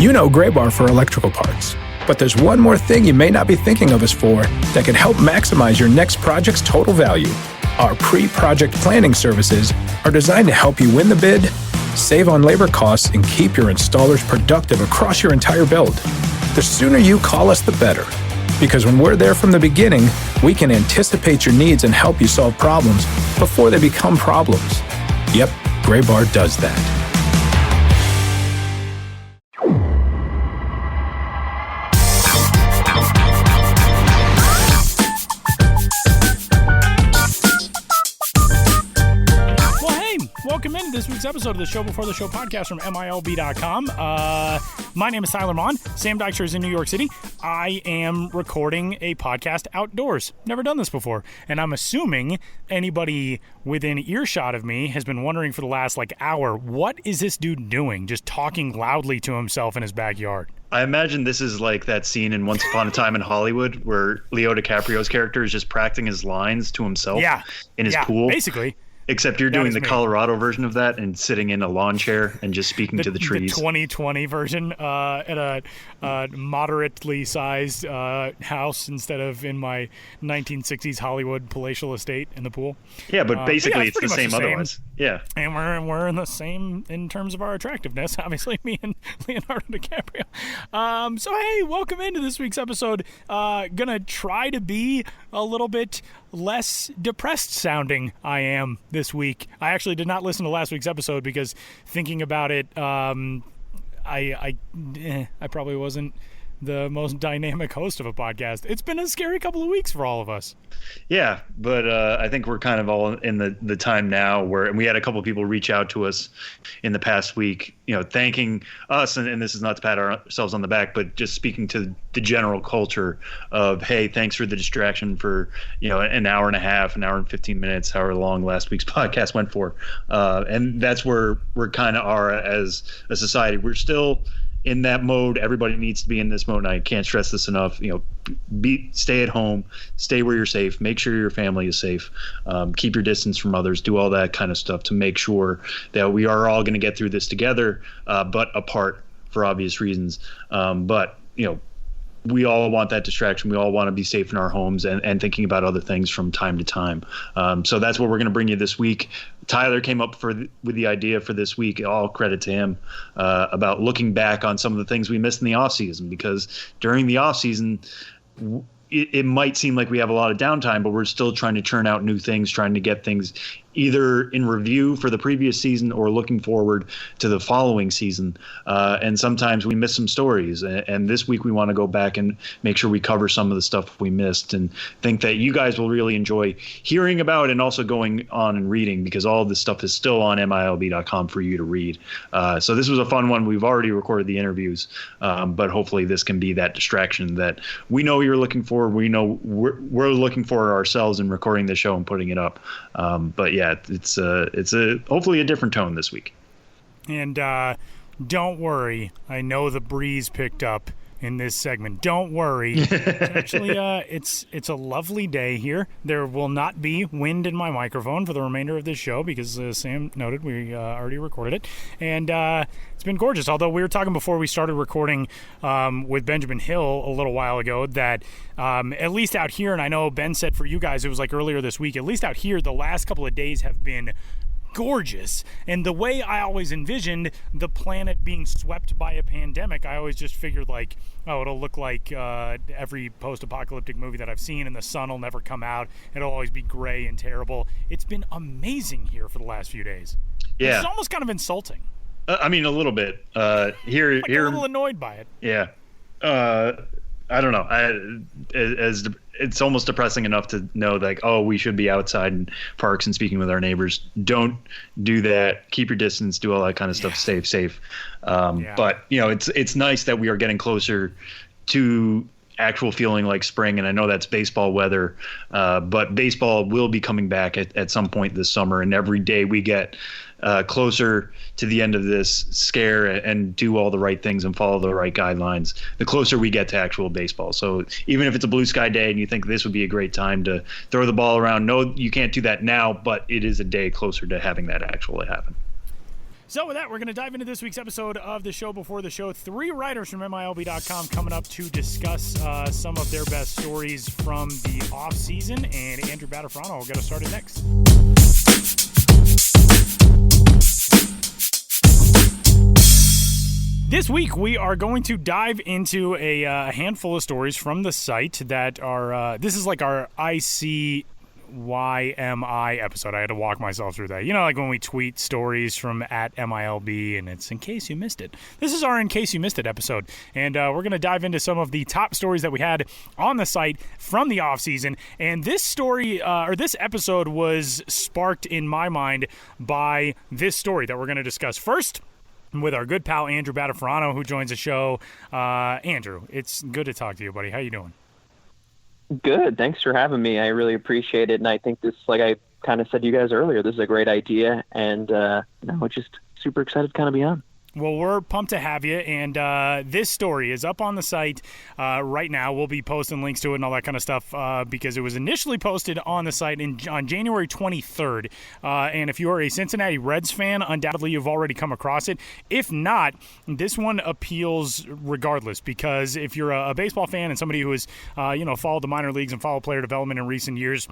You know Gray Bar for electrical parts, but there's one more thing you may not be thinking of us for that can help maximize your next project's total value. Our pre-project planning services are designed to help you win the bid, save on labor costs, and keep your installers productive across your entire build. The sooner you call us, the better. Because when we're there from the beginning, we can anticipate your needs and help you solve problems before they become problems. Yep, Gray Bar does that. Welcome into this week's episode of the Show Before the Show podcast from MILB.com. My name is Tyler Mon. Sam Dykstra is in New York City. I am recording a podcast outdoors. Never done this before. And I'm assuming anybody within earshot of me has been wondering for the last hour, what is this dude doing? Just talking loudly to himself in his backyard. I imagine this is like that scene in Once Upon a Time in Hollywood where Leo DiCaprio's character is just practicing his lines to himself in his pool. Basically. Except you're doing the Colorado version of that and sitting in a lawn chair and just speaking to the trees. The 2020 version at a moderately sized house instead of in my 1960s Hollywood palatial estate in the pool. Yeah, but basically it's the same otherwise. Yeah. And we're in the same in terms of our attractiveness, obviously, me and Leonardo DiCaprio. So, hey, welcome into this week's episode. Gonna try to be a little bit less depressed sounding I am this week. I actually did not listen to last week's episode because thinking about it, I probably wasn't the most dynamic host of a podcast. It's been a scary couple of weeks for all of us. Yeah, but I think we're kind of all in the time now where, and we had a couple of people reach out to us in the past week, thanking us, and this is not to pat ourselves on the back, but just speaking to the general culture of, hey, thanks for the distraction for, an hour and a half, an hour and 15 minutes, however long last week's podcast went for. And that's where we're kind of are as a society. We're still in that mode. Everybody needs to be in this mode, and I can't stress this enough. Stay at home, stay where you're safe, make sure your family is safe, keep your distance from others, do all that kind of stuff to make sure that we are all going to get through this together, but apart for obvious reasons. But we all want that distraction. We all want to be safe in our homes and thinking about other things from time to time. So that's what we're going to bring you this week. Tyler came up with the idea for this week, all credit to him, about looking back on some of the things we missed in the offseason, because during the offseason, it might seem like we have a lot of downtime, but we're still trying to churn out new things, trying to get things either in review for the previous season or looking forward to the following season. And sometimes we miss some stories. And this week we want to go back and make sure we cover some of the stuff we missed, and think that you guys will really enjoy hearing about and also going on and reading, because all of this stuff is still on MILB.com for you to read. So this was a fun one. We've already recorded the interviews, but hopefully this can be that distraction that we know you're looking for. We know we're looking for ourselves in recording the show and putting it up. But yeah, it's hopefully a different tone this week. And don't worry, I know the breeze picked up in this segment. Don't worry. Actually, it's a lovely day here. There will not be wind in my microphone for the remainder of this show because Sam noted we already recorded it. And it's been gorgeous. Although we were talking before we started recording with Benjamin Hill a little while ago that at least out here, and I know Ben said for you guys it was earlier this week, at least out here the last couple of days have been gorgeous. And the way I always envisioned the planet being swept by a pandemic, I always just figured it'll look like every post-apocalyptic movie that I've seen, and the sun will never come out. It'll always be gray and terrible. It's been amazing here for the last few days. Yeah. It's almost kind of insulting. I mean, a little bit. Here, a little annoyed by it. Yeah. I don't know. It's almost depressing enough to know we should be outside in parks and speaking with our neighbors. Don't do that. Keep your distance. Do all that kind of stuff. Stay safe. But it's nice that we are getting closer to actual feeling like spring, and I know that's baseball weather, but baseball will be coming back at some point this summer, and every day we get closer to the end of this scare and do all the right things and follow the right guidelines, the closer we get to actual baseball. So even if it's a blue sky day and you think this would be a great time to throw the ball around, no, you can't do that now, but it is a day closer to having that actually happen. So with that, we're going to dive into this week's episode of the show before the show. 3 writers from MILB.com coming up to discuss some of their best stories from the offseason, and Andrew Battifarano will get us started next. This week, we are going to dive into a handful of stories from the site that are, this is like our ICYMI episode. I had to walk myself through that. You know, like when we tweet stories from at MILB, and it's in case you missed it. This is our in case you missed it episode, and we're going to dive into some of the top stories that we had on the site from the offseason. And this story, or this episode, was sparked in my mind by this story that we're going to discuss first, with our good pal Andrew Battifarano, who joins the show. Andrew, it's good to talk to you, buddy. How you doing? Good. Thanks for having me. I really appreciate it. And I think this, like I kind of said to you guys earlier, this is a great idea. And we're just super excited to kind of be on. Well, we're pumped to have you, and this story is up on the site right now. We'll be posting links to it and all that kind of stuff because it was initially posted on the site on January 23rd. And if you are a Cincinnati Reds fan, undoubtedly you've already come across it. If not, this one appeals regardless, because if you're a baseball fan and somebody who has followed the minor leagues and followed player development in recent years,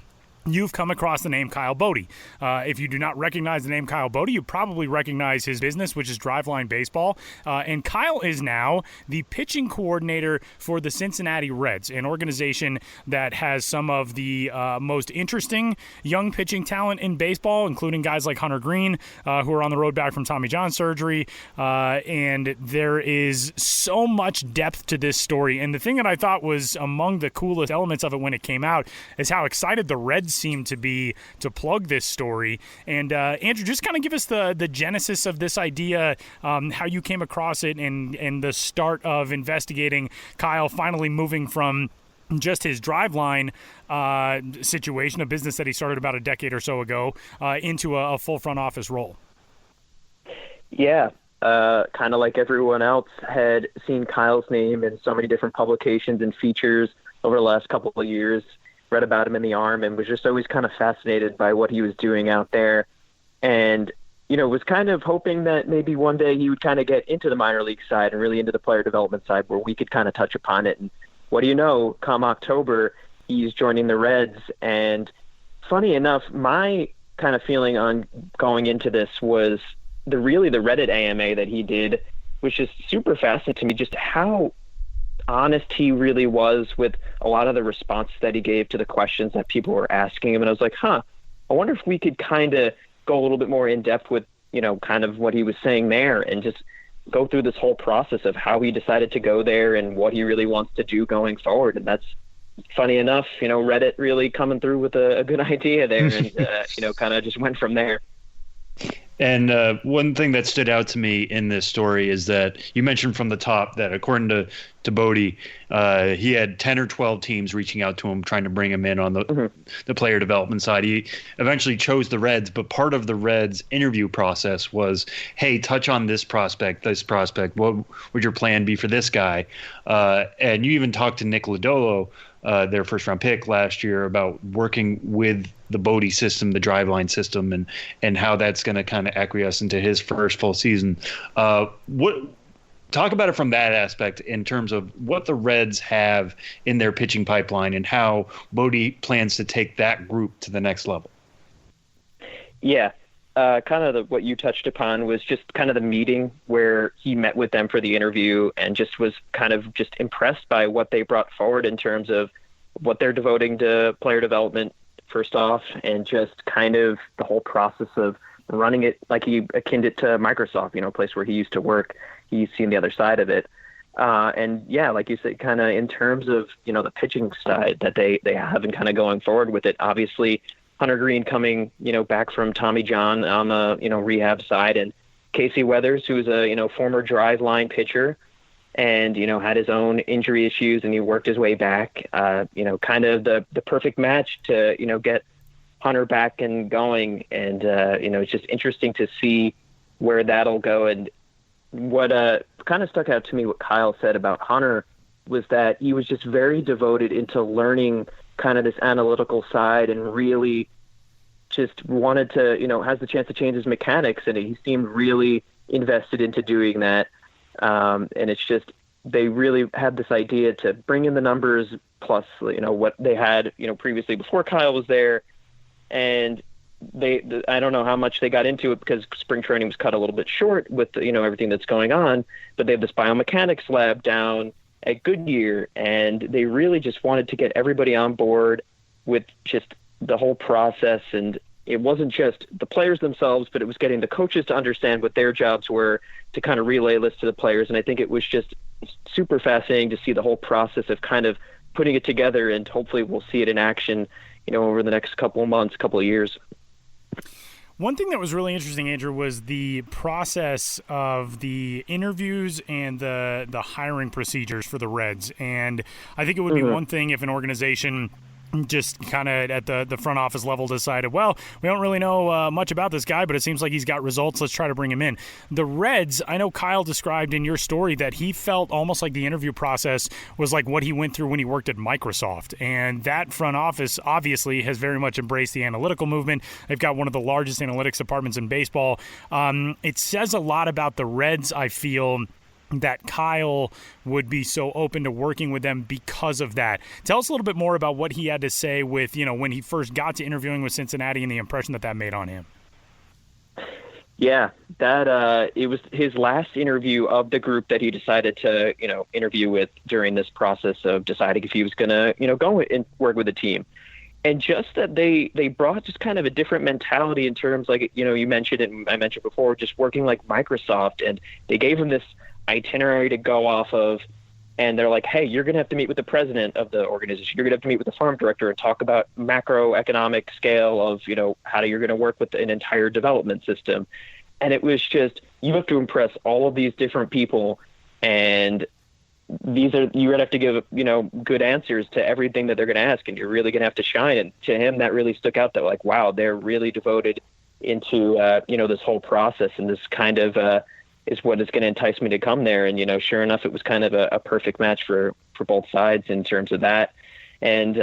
you've come across the name Kyle Bodie. If you do not recognize the name Kyle Bodie, you probably recognize his business, which is Driveline Baseball. And Kyle is now the pitching coordinator for the Cincinnati Reds, an organization that has some of the most interesting young pitching talent in baseball, including guys like Hunter Green, who are on the road back from Tommy John surgery. And there is so much depth to this story. And the thing that I thought was among the coolest elements of it when it came out is how excited the Reds seem to be to plug this story. And Andrew, just kind of give us the genesis of this idea, how you came across it, and the start of investigating Kyle finally moving from just his Driveline situation, a business that he started about a decade or so ago, into a full front office role. Yeah, kind of like everyone else had seen Kyle's name in so many different publications and features over the last couple of years, read about him in the Arm, and was just always kind of fascinated by what he was doing out there. And, was kind of hoping that maybe one day he would kind of get into the minor league side and really into the player development side where we could kind of touch upon it. And what do you know, come October, he's joining the Reds. And funny enough, my kind of feeling on going into this was the Reddit AMA that he did was just super fascinating to me, just how honest he really was with a lot of the responses that he gave to the questions that people were asking him. And I was like, I wonder if we could kind of go a little bit more in depth with, kind of what he was saying there, and just go through this whole process of how he decided to go there and what he really wants to do going forward. And that's funny enough, Reddit really coming through with a good idea there, and, kind of just went from there. And one thing that stood out to me in this story is that you mentioned from the top that according to Bodie, he had 10 or 12 teams reaching out to him, trying to bring him in on the player development side. He eventually chose the Reds, but part of the Reds interview process was, hey, touch on this prospect. What would your plan be for this guy? And you even talked to Nick Lodolo, their first-round pick last year, about working with the Bodie system, the Driveline system, and how that's going to kind of acquiesce into his first full season. Talk about it from that aspect in terms of what the Reds have in their pitching pipeline and how Bodie plans to take that group to the next level. Yeah, kind of what you touched upon was just kind of the meeting where he met with them for the interview and just was kind of just impressed by what they brought forward in terms of what they're devoting to player development, first off, and just kind of the whole process of running it like he akined it to Microsoft, a place where he used to work. He's seen the other side of it. And yeah, like you said, kind of in terms of, the pitching side that they have and kind of going forward with it, obviously Hunter Green coming, back from Tommy John on the, rehab side, and Casey Weathers, who's a, former Driveline pitcher and, had his own injury issues, and he worked his way back, kind of the perfect match to, get Hunter back and going. And, it's just interesting to see where that'll go. And what kind of stuck out to me, what Kyle said about Hunter, was that he was just very devoted into learning kind of this analytical side and really just wanted to, has the chance to change his mechanics. And he seemed really invested into doing that. And it's just, they really had this idea to bring in the numbers plus, what they had, previously before Kyle was there. And I don't know how much they got into it because spring training was cut a little bit short with, everything that's going on, but they have this biomechanics lab down at Goodyear, and they really just wanted to get everybody on board with just the whole process. And it wasn't just the players themselves, but it was getting the coaches to understand what their jobs were, to kind of relay this to the players. And I think it was just super fascinating to see the whole process of kind of putting it together, and hopefully we'll see it in action, over the next couple of months, couple of years. One thing that was really interesting, Andrew, was the process of the interviews and the hiring procedures for the Reds. And I think it would be one thing if an organization just kind of at the front office level decided, well, we don't really know much about this guy, but it seems like he's got results. Let's try to bring him in. The Reds, I know Kyle described in your story that he felt almost like the interview process was like what he went through when he worked at Microsoft. And that front office obviously has very much embraced the analytical movement. They've got one of the largest analytics departments in baseball. It says a lot about the Reds, I feel, that Kyle would be so open to working with them because of that. Tell us a little bit more about what he had to say with, when he first got to interviewing with Cincinnati and the impression that made on him. Yeah, that it was his last interview of the group that he decided to, interview with during this process of deciding if he was going to, go and work with the team. And just that they brought just kind of a different mentality in terms, like, you mentioned it, and I mentioned before, just working like Microsoft, and they gave him this itinerary to go off of, and they're like, hey, you're going to have to meet with the president of the organization. You're going to have to meet with the farm director and talk about macroeconomic scale of, how you're going to work with an entire development system. And it was just, you have to impress all of these different people, and you're going to have to give, good answers to everything that they're going to ask, and you're really going to have to shine. And to him, that really stuck out, that like, wow, they're really devoted into, this whole process, and this kind of, is what is going to entice me to come there. And, sure enough, it was kind of a perfect match for both sides in terms of that. And,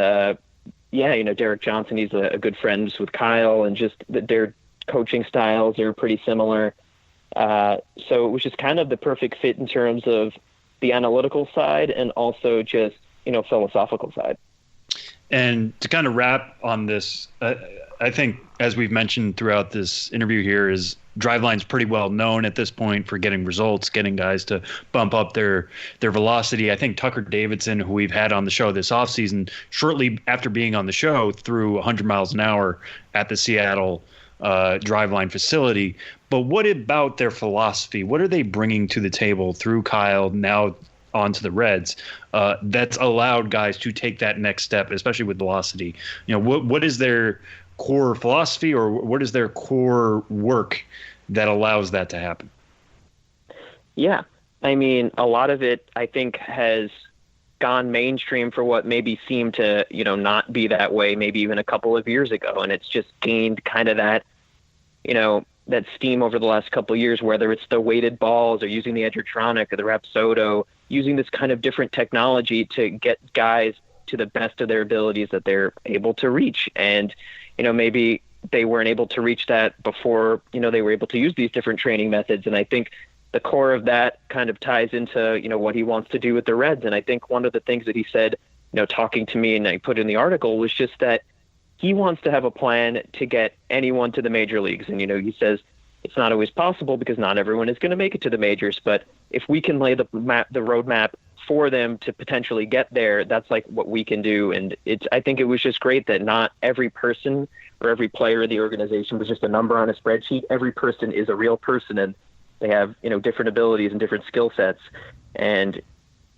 Derek Johnson, he's a good friend with Kyle, and just their coaching styles are pretty similar. So it was just kind of the perfect fit in terms of the analytical side and also just, philosophical side. And to kind of wrap on this, I think, as we've mentioned throughout this interview here, is Driveline's pretty well known at this point for getting results, getting guys to bump up their velocity. I think Tucker Davidson, who we've had on the show this offseason, shortly after being on the show, threw 100 miles an hour at the Seattle Driveline facility. But what about their philosophy? What are they bringing to the table through Kyle, now onto the Reds, that's allowed guys to take that next step, especially with velocity? What is their core philosophy, or what is their core work that allows that to happen? Yeah. I mean, a lot of it, I think, has gone mainstream for what maybe seemed to, not be that way, maybe even a couple of years ago. And it's just gained kind of that, that steam over the last couple of years, whether it's the weighted balls or using the Edgertronic or the Rapsodo, using this kind of different technology to get guys to the best of their abilities that they're able to reach. And, maybe they weren't able to reach that before, they were able to use these different training methods. And I think the core of that kind of ties into, what he wants to do with the Reds. And I think one of the things that he said, talking to me, and I put in the article, was just that he wants to have a plan to get anyone to the major leagues. And, he says it's not always possible because not everyone is going to make it to the majors. But if we can lay the roadmap for them to potentially get there, that's like what we can do. And I think it was just great that not every person or every player in the organization was just a number on a spreadsheet. Every person is a real person, and they have, different abilities and different skill sets. And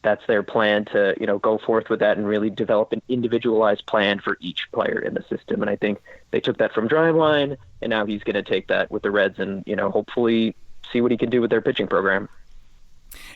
that's their plan to, go forth with that and really develop an individualized plan for each player in the system. And I think they took that from Driveline, and now he's going to take that with the Reds and, hopefully see what he can do with their pitching program.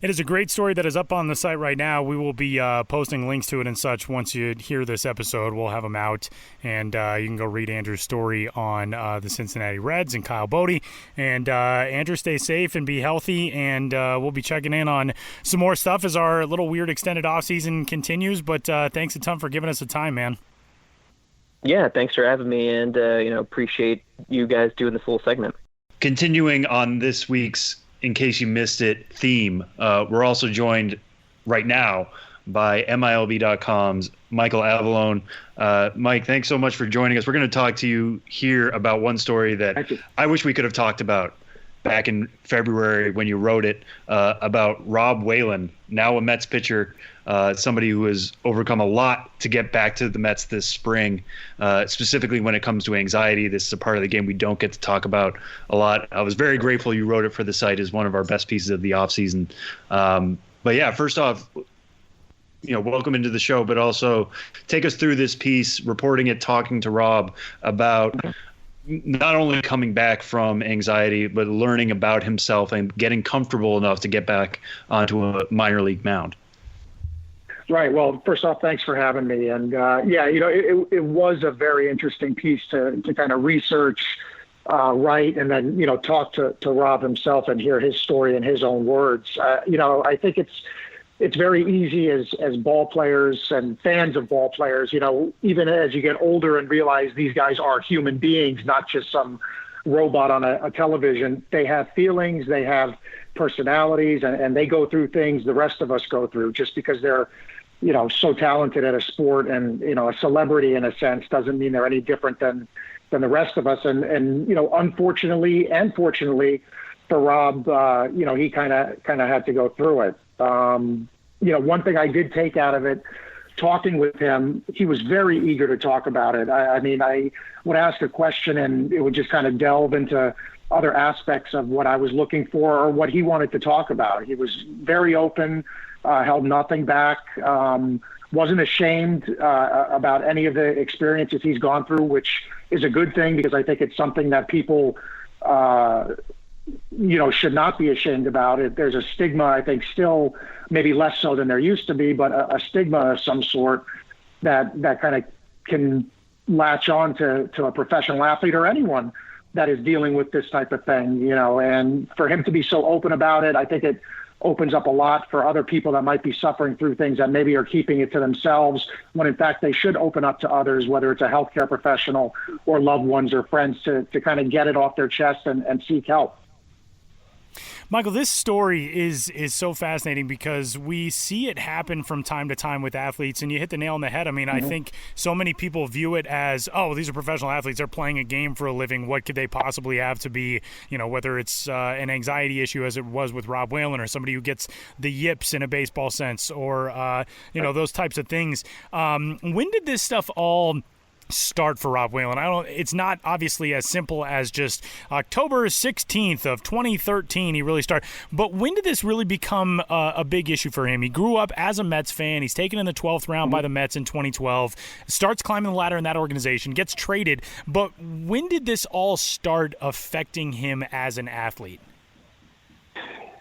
It is a great story that is up on the site right now. We will be posting links to it and such once you hear this episode. We'll have them out, and you can go read Andrew's story on the Cincinnati Reds and Kyle Bodie. And Andrew, stay safe and be healthy, and we'll be checking in on some more stuff as our little weird extended offseason continues. But thanks a ton for giving us the time, man. Yeah, thanks for having me, and appreciate you guys doing this little segment. Continuing on this week's in case you missed it theme. We're also joined right now by MILB.com's Michael Avallone. Mike, thanks so much for joining us. We're going to talk to you here about one story that I wish we could have talked about back in February when you wrote it, about Rob Whalen, now a Mets pitcher, somebody who has overcome a lot to get back to the Mets this spring, specifically when it comes to anxiety. This is a part of the game we don't get to talk about a lot. I was very grateful you wrote it for the site as one of our best pieces of the offseason. But yeah, first off, welcome into the show, but also take us through this piece, reporting it, talking to Rob about not only coming back from anxiety, but learning about himself and getting comfortable enough to get back onto a minor league mound. Right. Well, first off, thanks for having me. And it was a very interesting piece to kind of research, write, and then, talk to Rob himself and hear his story in his own words. I think it's very easy as ball players and fans of ball players, even as you get older and realize these guys are human beings, not just some robot on a television. They have feelings, they have personalities, and they go through things the rest of us go through. Just because they're, so talented at a sport and, a celebrity in a sense doesn't mean they're any different than the rest of us. And unfortunately and fortunately for Rob, he kind of had to go through it. One thing I did take out of it, talking with him, he was very eager to talk about it. I would ask a question and it would just kind of delve into other aspects of what I was looking for or what he wanted to talk about. He was very open, held nothing back, wasn't ashamed about any of the experiences he's gone through, which is a good thing because I think it's something that people should not be ashamed about it. There's a stigma, I think, still maybe less so than there used to be, but a stigma of some sort that kind of can latch on to a professional athlete or anyone that is dealing with this type of thing, and for him to be so open about it, I think it opens up a lot for other people that might be suffering through things that maybe are keeping it to themselves when in fact they should open up to others, whether it's a healthcare professional or loved ones or friends to kind of get it off their chest and seek help. Michael, this story is so fascinating because we see it happen from time to time with athletes, and you hit the nail on the head. I mean, I think so many people view it as, oh, these are professional athletes. They're playing a game for a living. What could they possibly have to be, whether it's an anxiety issue as it was with Rob Whalen or somebody who gets the yips in a baseball sense or, those types of things. When did this stuff all start for Rob Whalen? It's not obviously as simple as just October 16th of 2013 he really started, but when did this really become a big issue for him? He grew up as a Mets fan. He's taken in the 12th round by the Mets in 2012, starts climbing the ladder in that organization, gets traded, but when did this all start affecting him as an athlete?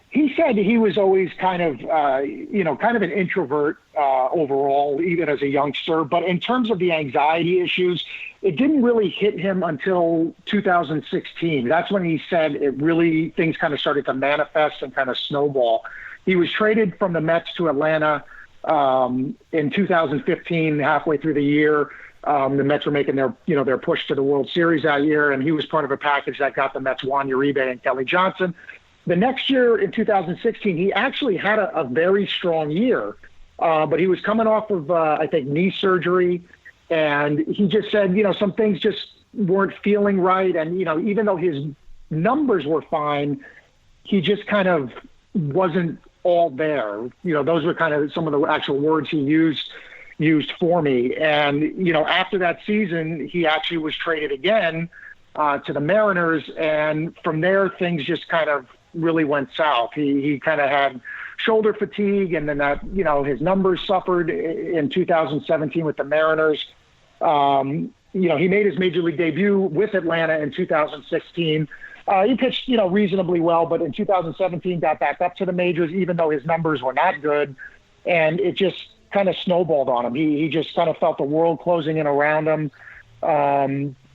He said he was always kind of an introvert overall, even as a youngster. But in terms of the anxiety issues, it didn't really hit him until 2016. That's when he said things kind of started to manifest and kind of snowball. He was traded from the Mets to Atlanta in 2015, halfway through the year. The Mets were making their push to the World Series that year, and he was part of a package that got the Mets Juan Uribe and Kelly Johnson. The next year, in 2016, he actually had a very strong year, but he was coming off of, I think, knee surgery, and he just said, some things just weren't feeling right, and, even though his numbers were fine, he just kind of wasn't all there. Those were kind of some of the actual words he used for me, and, after that season, he actually was traded again to the Mariners, and from there, things just kind of really went south. He kind of had shoulder fatigue, and then that, his numbers suffered in 2017 with the Mariners. He made his major league debut with Atlanta in 2016. He pitched, reasonably well, but in 2017 got back up to the majors, even though his numbers were not good. And it just kind of snowballed on him. He just kind of felt the world closing in around him.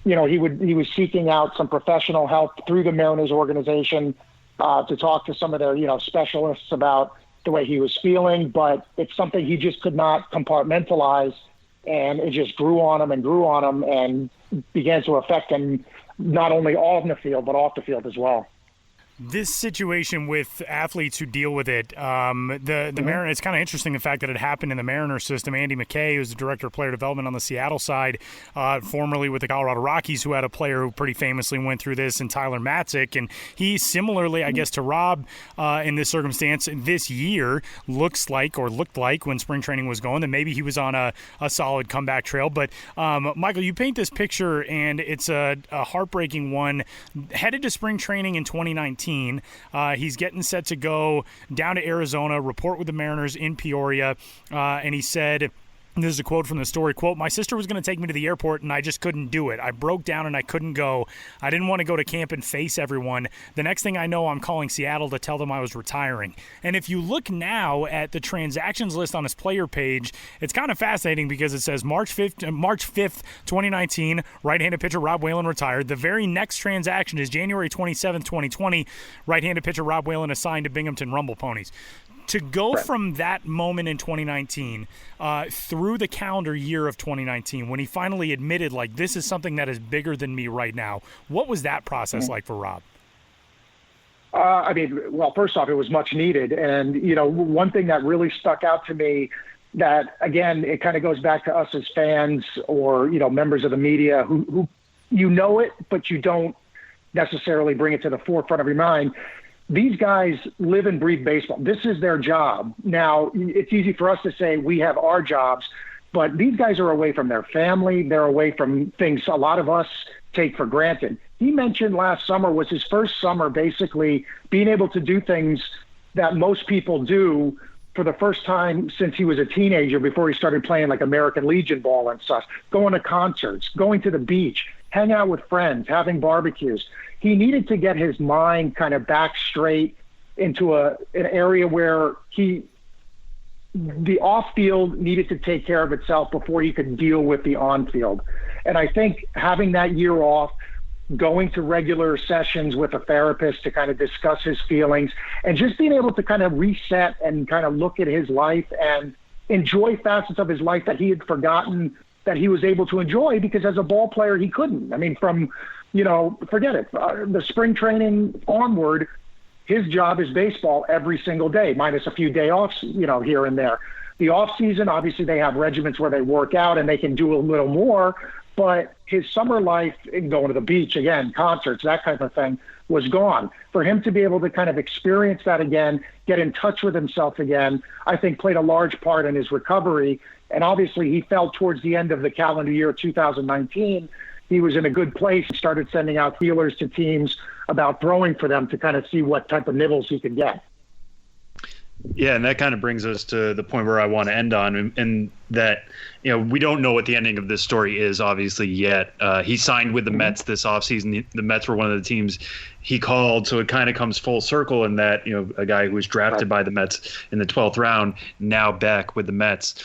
He was seeking out some professional help through the Mariners organization to talk to some of their, specialists about the way he was feeling, but it's something he just could not compartmentalize, and it just grew on him and began to affect him not only on the field, but off the field as well. This situation with athletes who deal with it, the Mariners, it's kind of interesting the fact that it happened in the Mariners system. Andy McKay, who's the director of player development on the Seattle side, formerly with the Colorado Rockies, who had a player who pretty famously went through this, and Tyler Matzik. And he similarly, I guess, to Rob in this circumstance this year, looked like when spring training was going that maybe he was on a solid comeback trail. But Michael, you paint this picture, and it's a heartbreaking one. Headed to spring training in 2019. He's getting set to go down to Arizona, report with the Mariners in Peoria, and he said, this is a quote from the story, quote, "My sister was going to take me to the airport and I just couldn't do it. I broke down and I couldn't go. I didn't want to go to camp and face everyone. The next thing I know, I'm calling Seattle to tell them I was retiring." And if you look now at the transactions list on his player page, it's kind of fascinating because it says March 5th, 2019, right-handed pitcher Rob Whalen retired. The very next transaction is January 27th, 2020, right-handed pitcher Rob Whalen assigned to Binghamton Rumble Ponies. To go from that moment in 2019 through the calendar year of 2019, when he finally admitted, like, this is something that is bigger than me right now, what was that process like for Rob? Well, first off, it was much needed. And, one thing that really stuck out to me that, again, it kind of goes back to us as fans or, members of the media who it, but you don't necessarily bring it to the forefront of your mind. These guys live and breathe baseball. This is their job. Now, it's easy for us to say we have our jobs, but these guys are away from their family. They're away from things a lot of us take for granted. He mentioned last summer was his first summer basically being able to do things that most people do for the first time since he was a teenager, before he started playing like American Legion ball and stuff, going to concerts, going to the beach, hang out with friends, having barbecues. He needed to get his mind kind of back straight into an area where the off field needed to take care of itself before he could deal with the on field. And I think having that year off, going to regular sessions with a therapist to kind of discuss his feelings, and just being able to kind of reset and kind of look at his life and enjoy facets of his life that he had forgotten that he was able to enjoy, because as a ball player, he couldn't. I mean, from, forget it. The spring training onward, his job is baseball every single day, minus a few day offs, here and there. The off season, obviously they have regiments where they work out and they can do a little more, but his summer life, going to the beach again, concerts, that kind of thing, was gone. For him to be able to kind of experience that again, get in touch with himself again, I think played a large part in his recovery. And obviously he felt towards the end of the calendar year 2019, he was in a good place. He started sending out feelers to teams about throwing for them to kind of see what type of nibbles he could get. Yeah, and that kind of brings us to the point where I want to end on, and that, we don't know what the ending of this story is, obviously, yet. He signed with the Mets this offseason. The Mets were one of the teams he called, so it kind of comes full circle in that, a guy who was drafted by the Mets in the 12th round, now back with the Mets.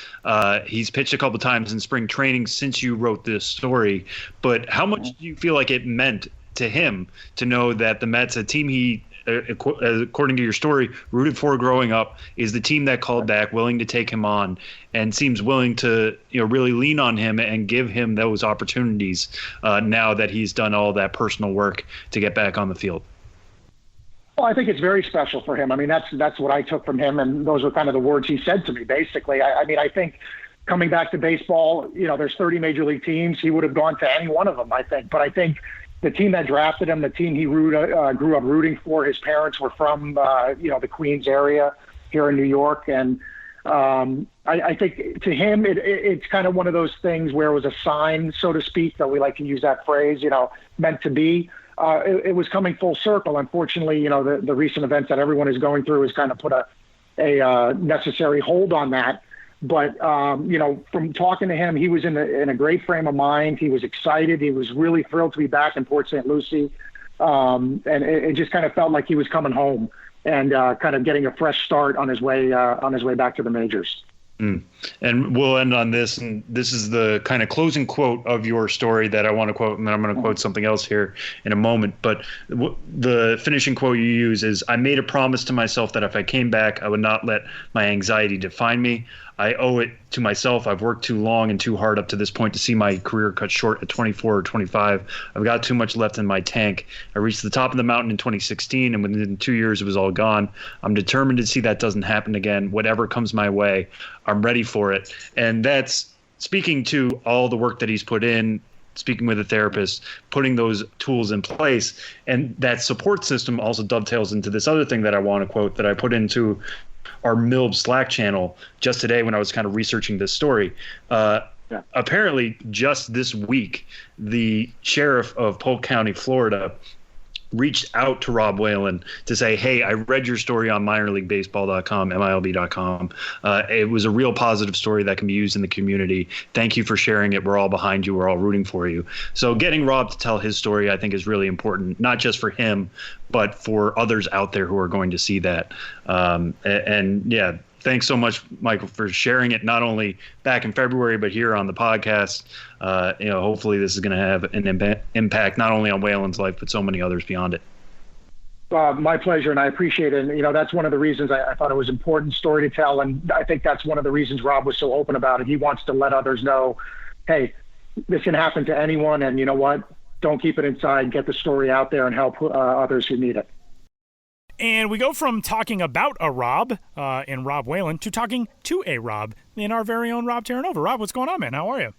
He's pitched a couple times in spring training since you wrote this story, but how much do you feel like it meant to him to know that the Mets, a team he, according to your story, rooted for growing up, is the team that called back, willing to take him on, and seems willing to really lean on him and give him those opportunities now that he's done all that personal work to get back on the field? Well, I think it's very special for him. I mean, that's what I took from him, and those were kind of the words he said to me, basically. I think coming back to baseball, there's 30 major league teams. He would have gone to any one of them, I think. But I think the team that drafted him, the team he grew up rooting for, his parents were from, the Queens area here in New York. And I think to him, it's kind of one of those things where it was a sign, so to speak, that we like to use that phrase, meant to be. It was coming full circle. Unfortunately, the recent events that everyone is going through has kind of put a necessary hold on that. But, from talking to him, he was in a great frame of mind. He was excited. He was really thrilled to be back in Port St. Lucie. And it just kind of felt like he was coming home and kind of getting a fresh start on his way back to the majors. And we'll end on this, and this is the kind of closing quote of your story that I want to quote, and then I'm going to quote something else here in a moment. But the finishing quote you use is, "I made a promise to myself that if I came back, I would not let my anxiety define me. I owe it to myself. I've worked too long and too hard up to this point to see my career cut short at 24 or 25. I've got too much left in my tank. I reached the top of the mountain in 2016, and within 2 years, it was all gone. I'm determined to see that doesn't happen again. Whatever comes my way, I'm ready for it." And that's speaking to all the work that he's put in, speaking with a therapist, putting those tools in place. And that support system also dovetails into this other thing that I want to quote that I put into our MILB Slack channel just today when I was kind of researching this story. Apparently, just this week, the sheriff of Polk County, Florida, reached out to Rob Whalen to say, "Hey, I read your story on minorleaguebaseball.com, MILB.com. It was a real positive story that can be used in the community. Thank you for sharing it. We're all behind you. We're all rooting for you." So getting Rob to tell his story, I think, is really important, not just for him, but for others out there who are going to see that. Thanks so much, Michael, for sharing it, not only back in February, but here on the podcast. Hopefully this is going to have an impact not only on Whalen's life, but so many others beyond it. My pleasure, and I appreciate it. And, that's one of the reasons I thought it was an important story to tell, and I think that's one of the reasons Rob was so open about it. He wants to let others know, hey, this can happen to anyone, and you know what? Don't keep it inside. Get the story out there and help others who need it. And we go from talking about a Rob in Rob Whalen to talking to a Rob in our very own Rob Terranova. Rob, what's going on, man? How are you?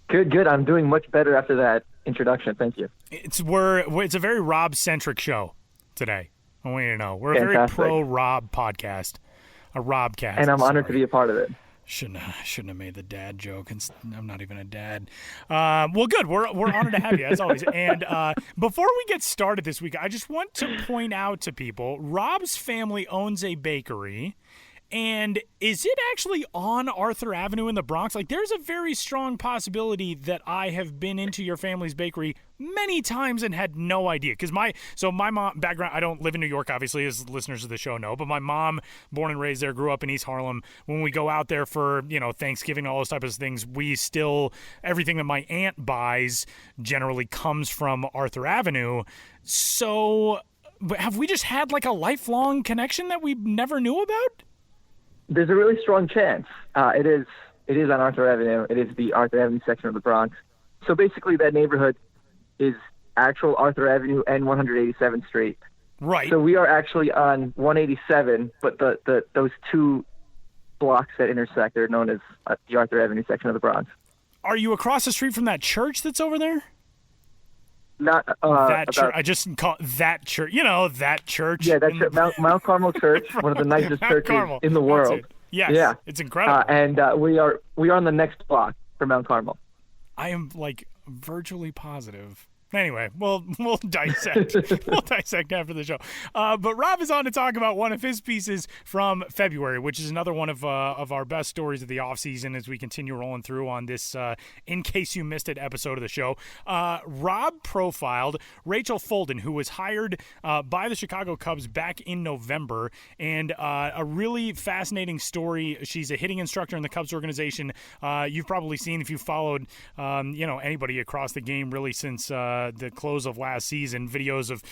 Good. I'm doing much better after that introduction. Thank you. It's a very Rob-centric show today. I want you to know. We're Fantastic. A very pro-Rob podcast, a Robcast. And I'm honored to be a part of it. Shouldn't have made the dad joke. I'm not even a dad. Well, good. We're honored to have you, as always. And before we get started this week, I just want to point out to people, Rob's family owns a bakery. And is it actually on Arthur Avenue in the Bronx? Like, there's a very strong possibility that I have been into your family's bakery many times and had no idea. Because my mom background, I don't live in New York, obviously, as listeners of the show know, but my mom, born and raised there, grew up in East Harlem. When we go out there for, Thanksgiving, all those types of things, everything that my aunt buys generally comes from Arthur Avenue. So have we just had like a lifelong connection that we never knew about? There's a really strong chance. It is on Arthur Avenue. It is the Arthur Avenue section of the Bronx. So basically that neighborhood is actual Arthur Avenue and 187th Street. Right. So we are actually on 187, but those two blocks that intersect are known as the Arthur Avenue section of the Bronx. Are you across the street from that church that's over there? Not that church. I just call it that church. That church. Yeah, that's Mount Carmel Church, one of the nicest churches Carmel. in the world. Yes, yeah, it's incredible. And we are on the next block for Mount Carmel. I am virtually positive. Anyway, we'll dissect. We'll dissect after the show. But Rob is on to talk about one of his pieces from February, which is another one of our best stories of the offseason as we continue rolling through on this In Case You Missed It episode of the show. Rob profiled Rachel Folden, who was hired by the Chicago Cubs back in November, and a really fascinating story. She's a hitting instructor in the Cubs organization. You've probably seen, if you've followed anybody across the game really since the close of last season, videos of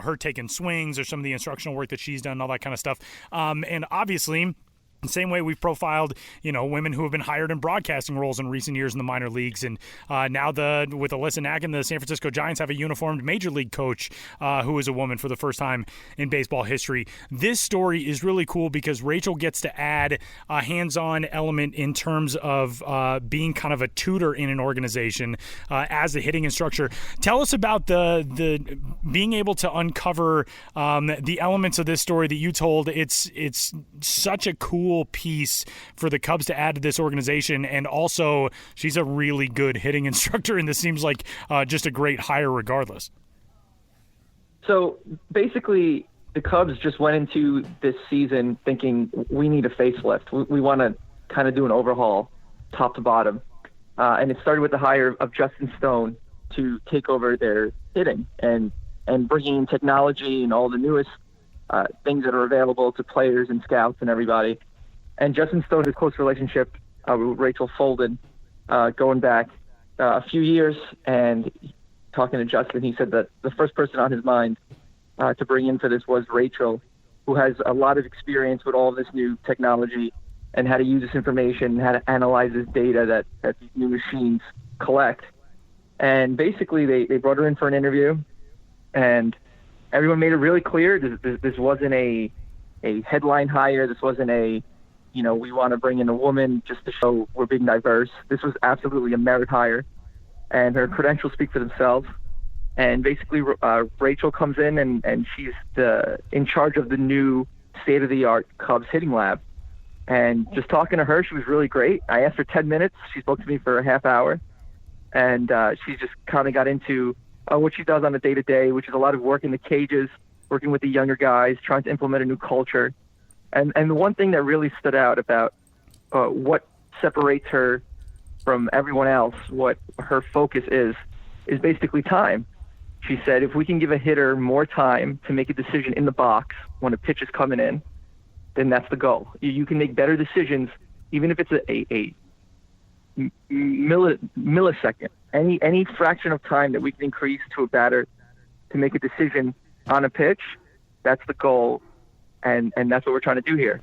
her taking swings or some of the instructional work that she's done, all that kind of stuff. And obviously, the same way we've profiled, women who have been hired in broadcasting roles in recent years in the minor leagues. And now with Alyssa Nacken, the San Francisco Giants have a uniformed major league coach who is a woman for the first time in baseball history. This story is really cool because Rachel gets to add a hands-on element in terms of being kind of a tutor in an organization as a hitting instructor. Tell us about the being able to uncover the elements of this story that you told. It's such a cool piece for the Cubs to add to this organization, and also she's a really good hitting instructor, and this seems like just a great hire regardless. So basically the Cubs just went into this season thinking we need a facelift. We want to kind of do an overhaul top to bottom, and it started with the hire of Justin Stone to take over their hitting and bringing in technology and all the newest things that are available to players and scouts and everybody. And Justin Stone has a close relationship with Rachel Folden going back a few years. And talking to Justin, he said that the first person on his mind to bring in for this was Rachel, who has a lot of experience with all this new technology and how to use this information, how to analyze this data that these new machines collect. And basically, they brought her in for an interview, and everyone made it really clear this wasn't a headline hire. This wasn't we want to bring in a woman just to show we're being diverse. This was absolutely a merit hire, and her credentials speak for themselves. And basically, Rachel comes in, and she's in charge of the new state-of-the-art Cubs hitting lab. And just talking to her, she was really great. I asked her 10 minutes. She spoke to me for a half hour. And she just kind of got into what she does on a day-to-day, which is a lot of work in the cages, working with the younger guys, trying to implement a new culture. And the one thing that really stood out about what separates her from everyone else, what her focus is basically time. She said, if we can give a hitter more time to make a decision in the box when a pitch is coming in, then that's the goal. You can make better decisions, even if it's a millisecond. Any fraction of time that we can increase to a batter to make a decision on a pitch, that's the goal, and that's what we're trying to do here.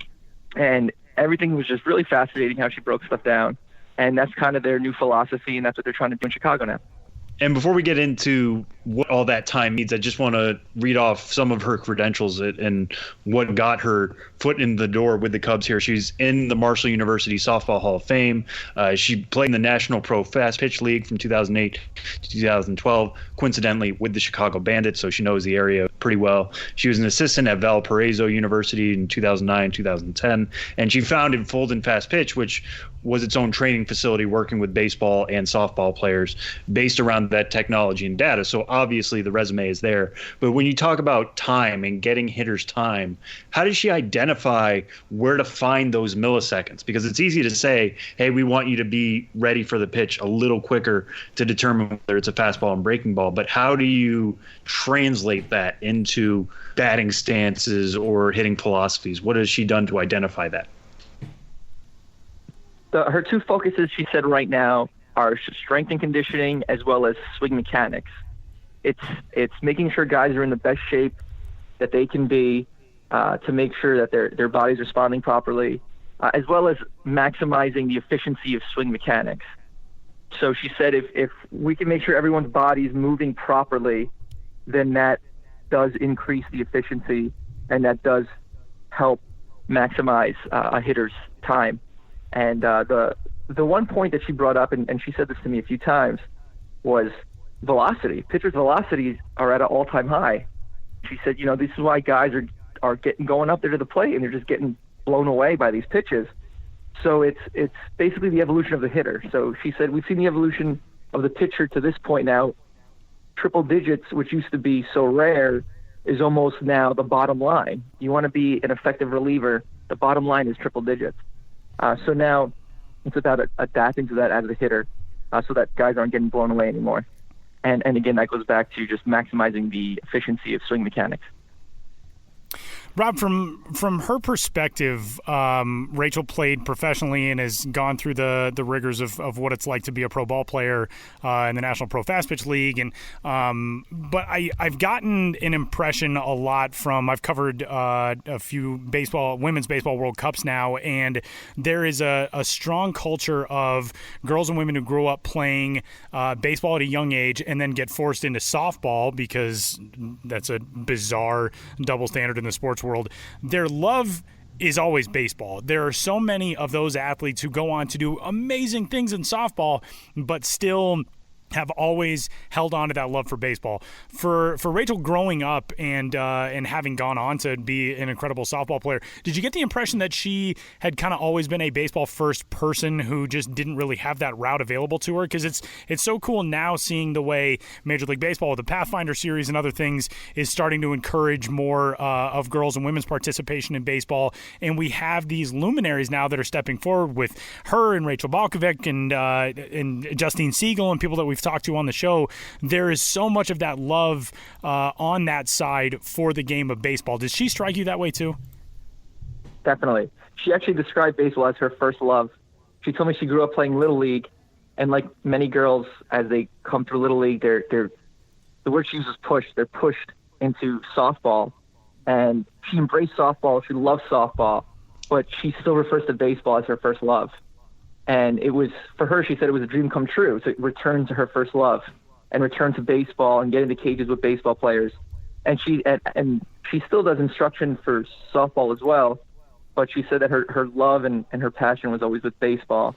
And everything was just really fascinating how she broke stuff down, and that's kind of their new philosophy, and that's what they're trying to do in Chicago now. And before we get into what all that time means, I just want to read off some of her credentials and what got her foot in the door with the Cubs here. She's in the Marshall University Softball Hall of Fame. She played in the National Pro Fast Pitch League from 2008 to 2012, coincidentally with the Chicago Bandits, so she knows the area pretty well. She was an assistant at Valparaiso University in 2009, 2010, and she founded Folden Fast Pitch, which was its own training facility working with baseball and softball players based around that technology and data. So obviously the resume is there. But when you talk about time and getting hitters time, how does she identify where to find those milliseconds? Because it's easy to say, hey, we want you to be ready for the pitch a little quicker to determine whether it's a fastball and breaking ball. But how do you translate that into batting stances or hitting philosophies? What has she done to identify that? Her two focuses, she said right now, are strength and conditioning as well as swing mechanics. It's making sure guys are in the best shape that they can be to make sure that their body's responding properly, as well as maximizing the efficiency of swing mechanics. So she said if we can make sure everyone's body's moving properly, then that does increase the efficiency and that does help maximize a hitter's time. And the one point that she brought up, and she said this to me a few times, was velocity. Pitchers' velocities are at an all-time high. She said, this is why guys are going up there to the plate and they're just getting blown away by these pitches. So it's basically the evolution of the hitter. So she said we've seen the evolution of the pitcher to this point now. Triple digits, which used to be so rare, is almost now the bottom line. You want to be an effective reliever, the bottom line is triple digits. So now it's about adapting to that as a hitter so that guys aren't getting blown away anymore. And again, that goes back to just maximizing the efficiency of swing mechanics. Rob, from her perspective, Rachel played professionally and has gone through the rigors of what it's like to be a pro ball player in the National Pro Fast Pitch League. And but I've gotten an impression a lot from, I've covered a few women's baseball World Cups now, and there is a strong culture of girls and women who grow up playing baseball at a young age and then get forced into softball because that's a bizarre double standard in the sports world. Their love is always baseball. There are so many of those athletes who go on to do amazing things in softball, but still have always held on to that love for baseball. For Rachel growing up and having gone on to be an incredible softball player, did you get the impression that she had kind of always been a baseball first person who just didn't really have that route available to her? Because it's so cool now seeing the way Major League Baseball with the Pathfinder series and other things is starting to encourage more of girls and women's participation in baseball. And we have these luminaries now that are stepping forward with her and Rachel Balkovic and Justine Siegel and people that we've talked to on the show. There is so much of that love on that side for the game of baseball. Does she strike you that way too? Definitely. she actually described baseball as her first love. She told me she grew up playing Little League, and like many girls, as they come through Little League, the word she uses push. They're pushed into softball, and she embraced softball. She loves softball, but she still refers to baseball as her first love. And it was, for her, she said it was a dream come true to return to her first love and return to baseball and get into cages with baseball players. And she still does instruction for softball as well, but she said that her love and her passion was always with baseball.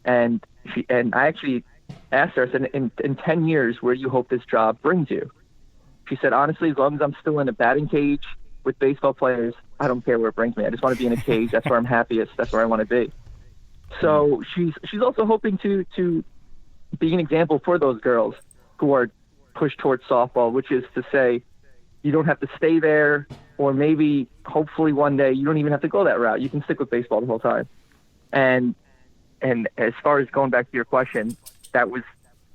And I actually asked her, I said, in 10 years, where do you hope this job brings you? She said, honestly, as long as I'm still in a batting cage with baseball players, I don't care where it brings me. I just want to be in a cage. That's where I'm happiest. That's where I want to be. So she's also hoping to be an example for those girls who are pushed towards softball, which is to say you don't have to stay there, or maybe hopefully one day you don't even have to go that route. You can stick with baseball the whole time. And as far as going back to your question, that was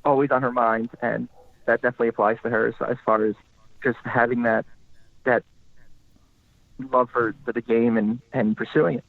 always on her mind, and that definitely applies to her as far as just having that love for the game and pursuing it.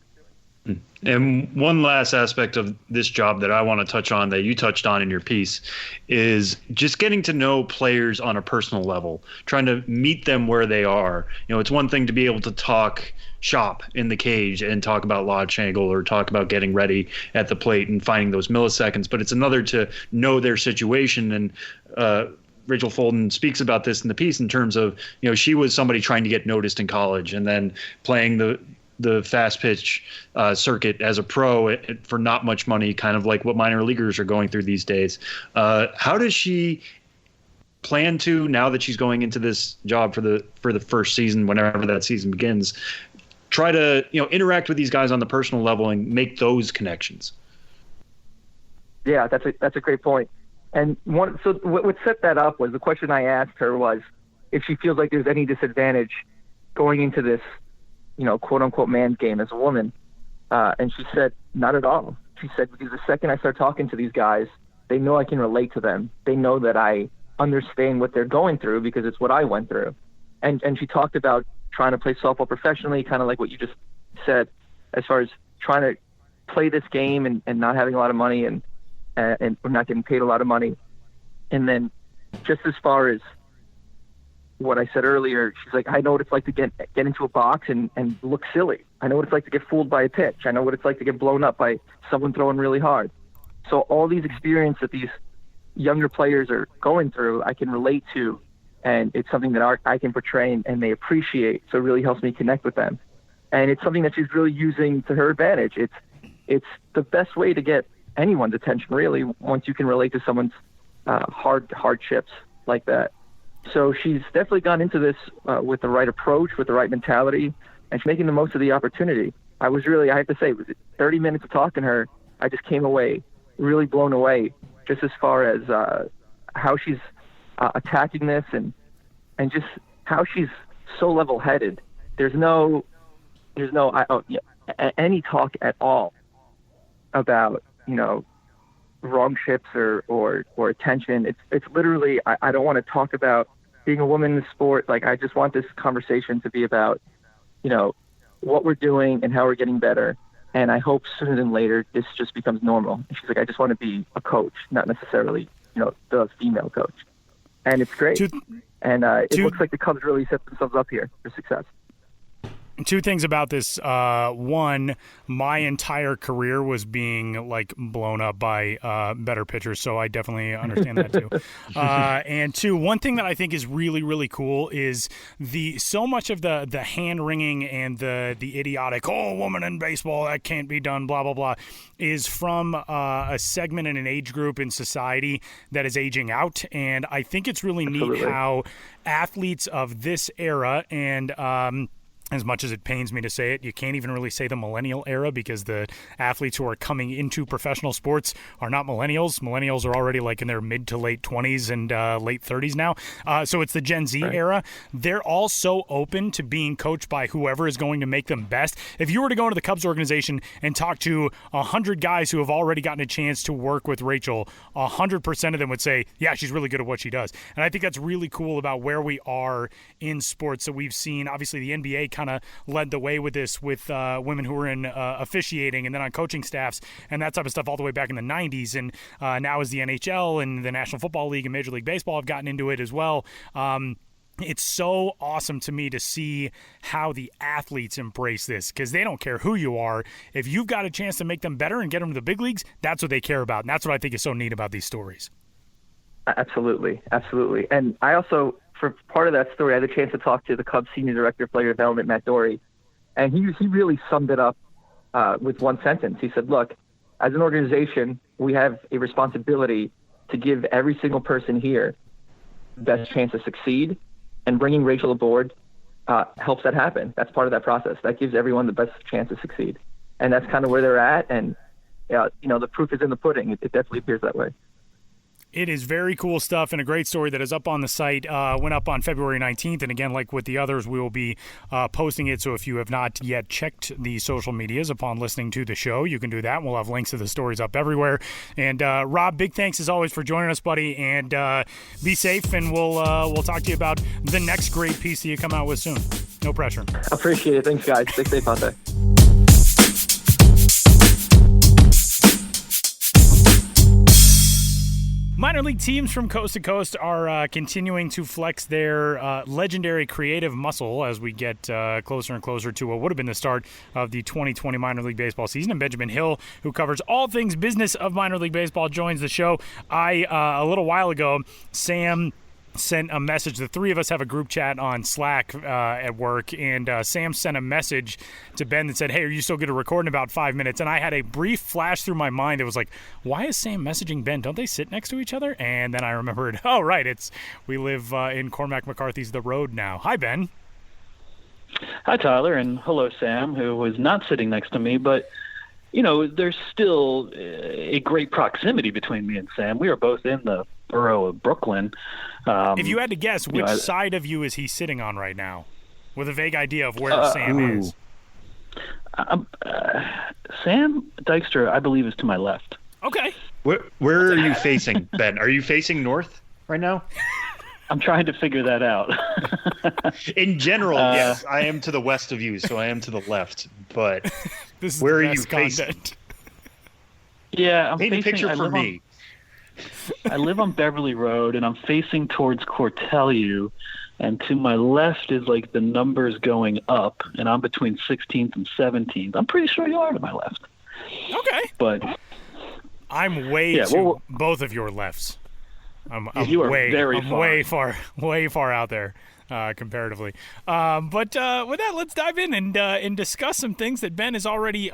And one last aspect of this job that I want to touch on that you touched on in your piece is just getting to know players on a personal level, trying to meet them where they are. You know, it's one thing to be able to talk shop in the cage and talk about launch angle or talk about getting ready at the plate and finding those milliseconds, but it's another to know their situation. And Rachel Folden speaks about this in the piece in terms of, you know, she was somebody trying to get noticed in college and then playing the fast pitch circuit as a pro for not much money, kind of like what minor leaguers are going through these days. How does she plan to, now that she's going into this job for the first season, whenever that season begins, try to, you know, interact with these guys on the personal level and make those connections? Yeah, that's a great point. And so what set that up was the question I asked her was if she feels like there's any disadvantage going into this, you know, quote unquote man's game as a woman. And she said, not at all. She said, because the second I start talking to these guys, they know I can relate to them. They know that I understand what they're going through because it's what I went through. And she talked about trying to play softball professionally, kind of like what you just said, as far as trying to play this game and not having a lot of money and not getting paid a lot of money. And then just as far as what I said earlier, she's like, I know what it's like to get into a box and look silly. I know what it's like to get fooled by a pitch. I know what it's like to get blown up by someone throwing really hard. So all these experiences that these younger players are going through, I can relate to, and it's something that I can portray and they appreciate. So it really helps me connect with them. And it's something that she's really using to her advantage. It's the best way to get anyone's attention, really, once you can relate to someone's hardships like that. So she's definitely gone into this with the right approach, with the right mentality, and she's making the most of the opportunity. I have to say, it was 30 minutes of talking to her. I just came away really blown away, just as far as how she's attacking this and just how she's so level-headed. There's no any talk at all about, you know, wrong ships or attention. It's literally, I don't want to talk about being a woman in the sport. Like, I just want this conversation to be about, you know, what we're doing and how we're getting better. And I hope sooner than later this just becomes normal. And she's like, I just want to be a coach, not necessarily, you know, the female coach. And it's great. It looks like the Cubs really set themselves up here for success. Two things about this. One, my entire career was being like blown up by better pitchers, so I definitely understand that too. And two, one thing that I think is really, really cool is so much of the hand wringing and the idiotic, oh, woman in baseball, that can't be done, blah blah blah, is from a segment in an age group in society that is aging out. And I think it's really neat how athletes of this era and as much as it pains me to say it, you can't even really say the millennial era because the athletes who are coming into professional sports are not millennials. Millennials are already like in their mid to late 20s and late 30s now. So it's the Gen Z era. They're all so open to being coached by whoever is going to make them best. If you were to go into the Cubs organization and talk to 100 guys who have already gotten a chance to work with Rachel, 100% of them would say, yeah, she's really good at what she does. And I think that's really cool about where we are in sports. So we've seen, obviously, the NBA kind of led the way with this, with women who were in officiating and then on coaching staffs and that type of stuff all the way back in the 90s. And now as the NHL and the National Football League and Major League Baseball have gotten into it as well. It's so awesome to me to see how the athletes embrace this, because they don't care who you are. If you've got a chance to make them better and get them to the big leagues, that's what they care about. And that's what I think is so neat about these stories. Absolutely. And I also, for part of that story, I had a chance to talk to the Cubs Senior Director of Player Development, Matt Dory, and he really summed it up with one sentence. He said, look, as an organization, we have a responsibility to give every single person here the best chance to succeed. And bringing Rachel aboard helps that happen. That's part of that process. That gives everyone the best chance to succeed. And that's kind of where they're at. And, the proof is in the pudding. It definitely appears that way. It is very cool stuff and a great story that is up on the site. Went up on February 19th. And again, like with the others, we will be posting it. So if you have not yet checked the social medias upon listening to the show, you can do that. We'll have links to the stories up everywhere. And Rob, big thanks as always for joining us, buddy. And be safe. And we'll talk to you about the next great piece that you come out with soon. No pressure. Appreciate it. Thanks, guys. Stay safe out there. Minor league teams from coast to coast are continuing to flex their legendary creative muscle as we get closer and closer to what would have been the start of the 2020 minor league baseball season. And Benjamin Hill, who covers all things business of minor league baseball, joins the show. A little while ago, Sam sent a message. The three of us have a group chat on Slack at work, and Sam sent a message to Ben that said, hey, are you still good to record in about 5 minutes? And I had a brief flash through my mind. It was like, why is Sam messaging Ben? Don't they sit next to each other? And then I remembered, oh, right, we live in Cormac McCarthy's The Road now. Hi, Ben. Hi, Tyler, and hello, Sam, who was not sitting next to me, but there's still a great proximity between me and Sam. We are both in the borough of Brooklyn. If you had to guess, which side of you is he sitting on right now, with a vague idea of where Sam is? Sam Dykstra, I believe, is to my left. Okay. Where are you facing, Ben? Are you facing north right now? I'm trying to figure that out. In general, yes, I am to the west of you, so I am to the left. But where are you facing? Yeah, I'm Paint a picture for me. I live on Beverly Road, and I'm facing towards Cortelyou, and to my left is like the numbers going up, and I'm between 16th and 17th. I'm pretty sure you are to my left. Okay. But I'm to both of your lefts. You are way far out there. Comparatively. But with that, let's dive in and discuss some things that Ben is already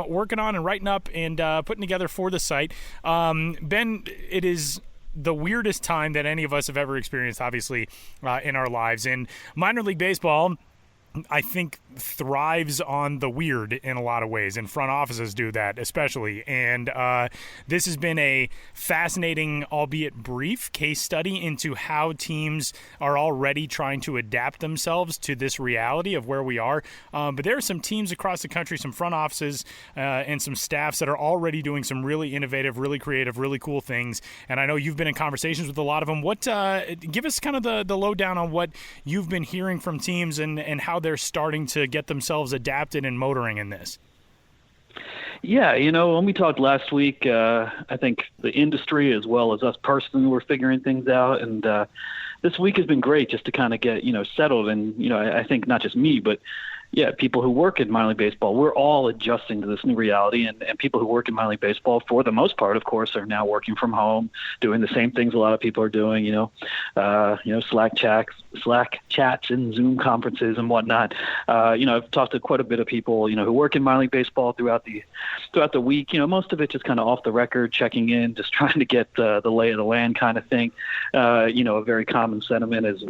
working on and writing up and putting together for the site. Ben, it is the weirdest time that any of us have ever experienced, obviously, in our lives. And minor league baseball, I think, thrives on the weird in a lot of ways, and front offices do that especially. And this has been a fascinating, albeit brief, case study into how teams are already trying to adapt themselves to this reality of where we are. But there are some teams across the country, some front offices and some staffs that are already doing some really innovative, really creative, really cool things. And I know you've been in conversations with a lot of them. Give us kind of the lowdown on what you've been hearing from teams and how they're starting to get themselves adapted and motoring in this. Yeah, when we talked last week, I think the industry as well as us personally were figuring things out. And this week has been great just to kind of get, settled. And, I think not just me, but people who work in minor league baseball, we're all adjusting to this new reality. And people who work in minor league baseball, for the most part, of course, are now working from home, doing the same things a lot of people are doing, Slack chats and Zoom conferences and whatnot. I've talked to quite a bit of people, who work in minor league baseball throughout the week. Most of it just kind of off the record, checking in, just trying to get the lay of the land kind of thing. A very common sentiment is,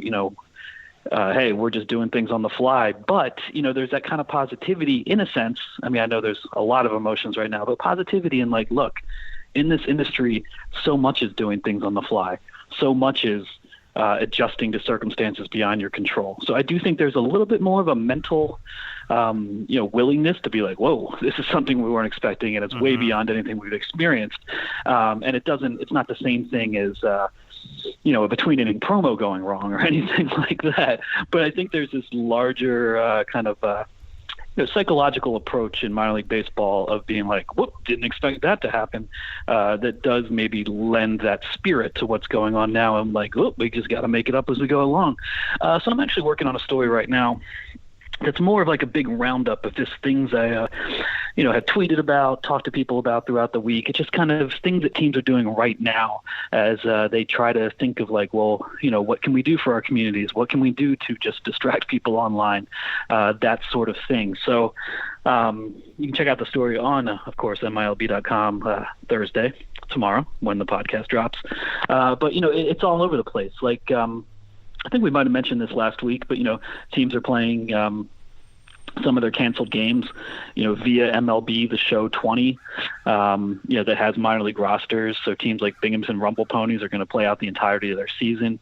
hey, we're just doing things on the fly. But, there's that kind of positivity in a sense. I mean, I know there's a lot of emotions right now, but positivity in like, look, in this industry, so much is doing things on the fly. So much is adjusting to circumstances beyond your control. So I do think there's a little bit more of a mental, willingness to be like, whoa, this is something we weren't expecting, and it's way beyond anything we've experienced. And it's not the same thing as, between any promo going wrong or anything like that. But I think there's this larger kind of psychological approach in minor league baseball of being like, whoop, didn't expect that to happen. That does maybe lend that spirit to what's going on now. I'm like, whoop, we just got to make it up as we go along. So I'm actually working on a story right now that's more of like a big roundup of just things I, have tweeted about, talked to people about throughout the week. It's just kind of things that teams are doing right now as they try to think of like, well, what can we do for our communities? What can we do to just distract people online? That sort of thing. So you can check out the story on, of course, MILB.com Thursday, tomorrow, when the podcast drops. But, it's all over the place. Like, I think we might have mentioned this last week, but, teams are playing some of their canceled games, via MLB, the Show 20, that has minor league rosters. So teams like Binghamton Rumble Ponies are going to play out the entirety of their season.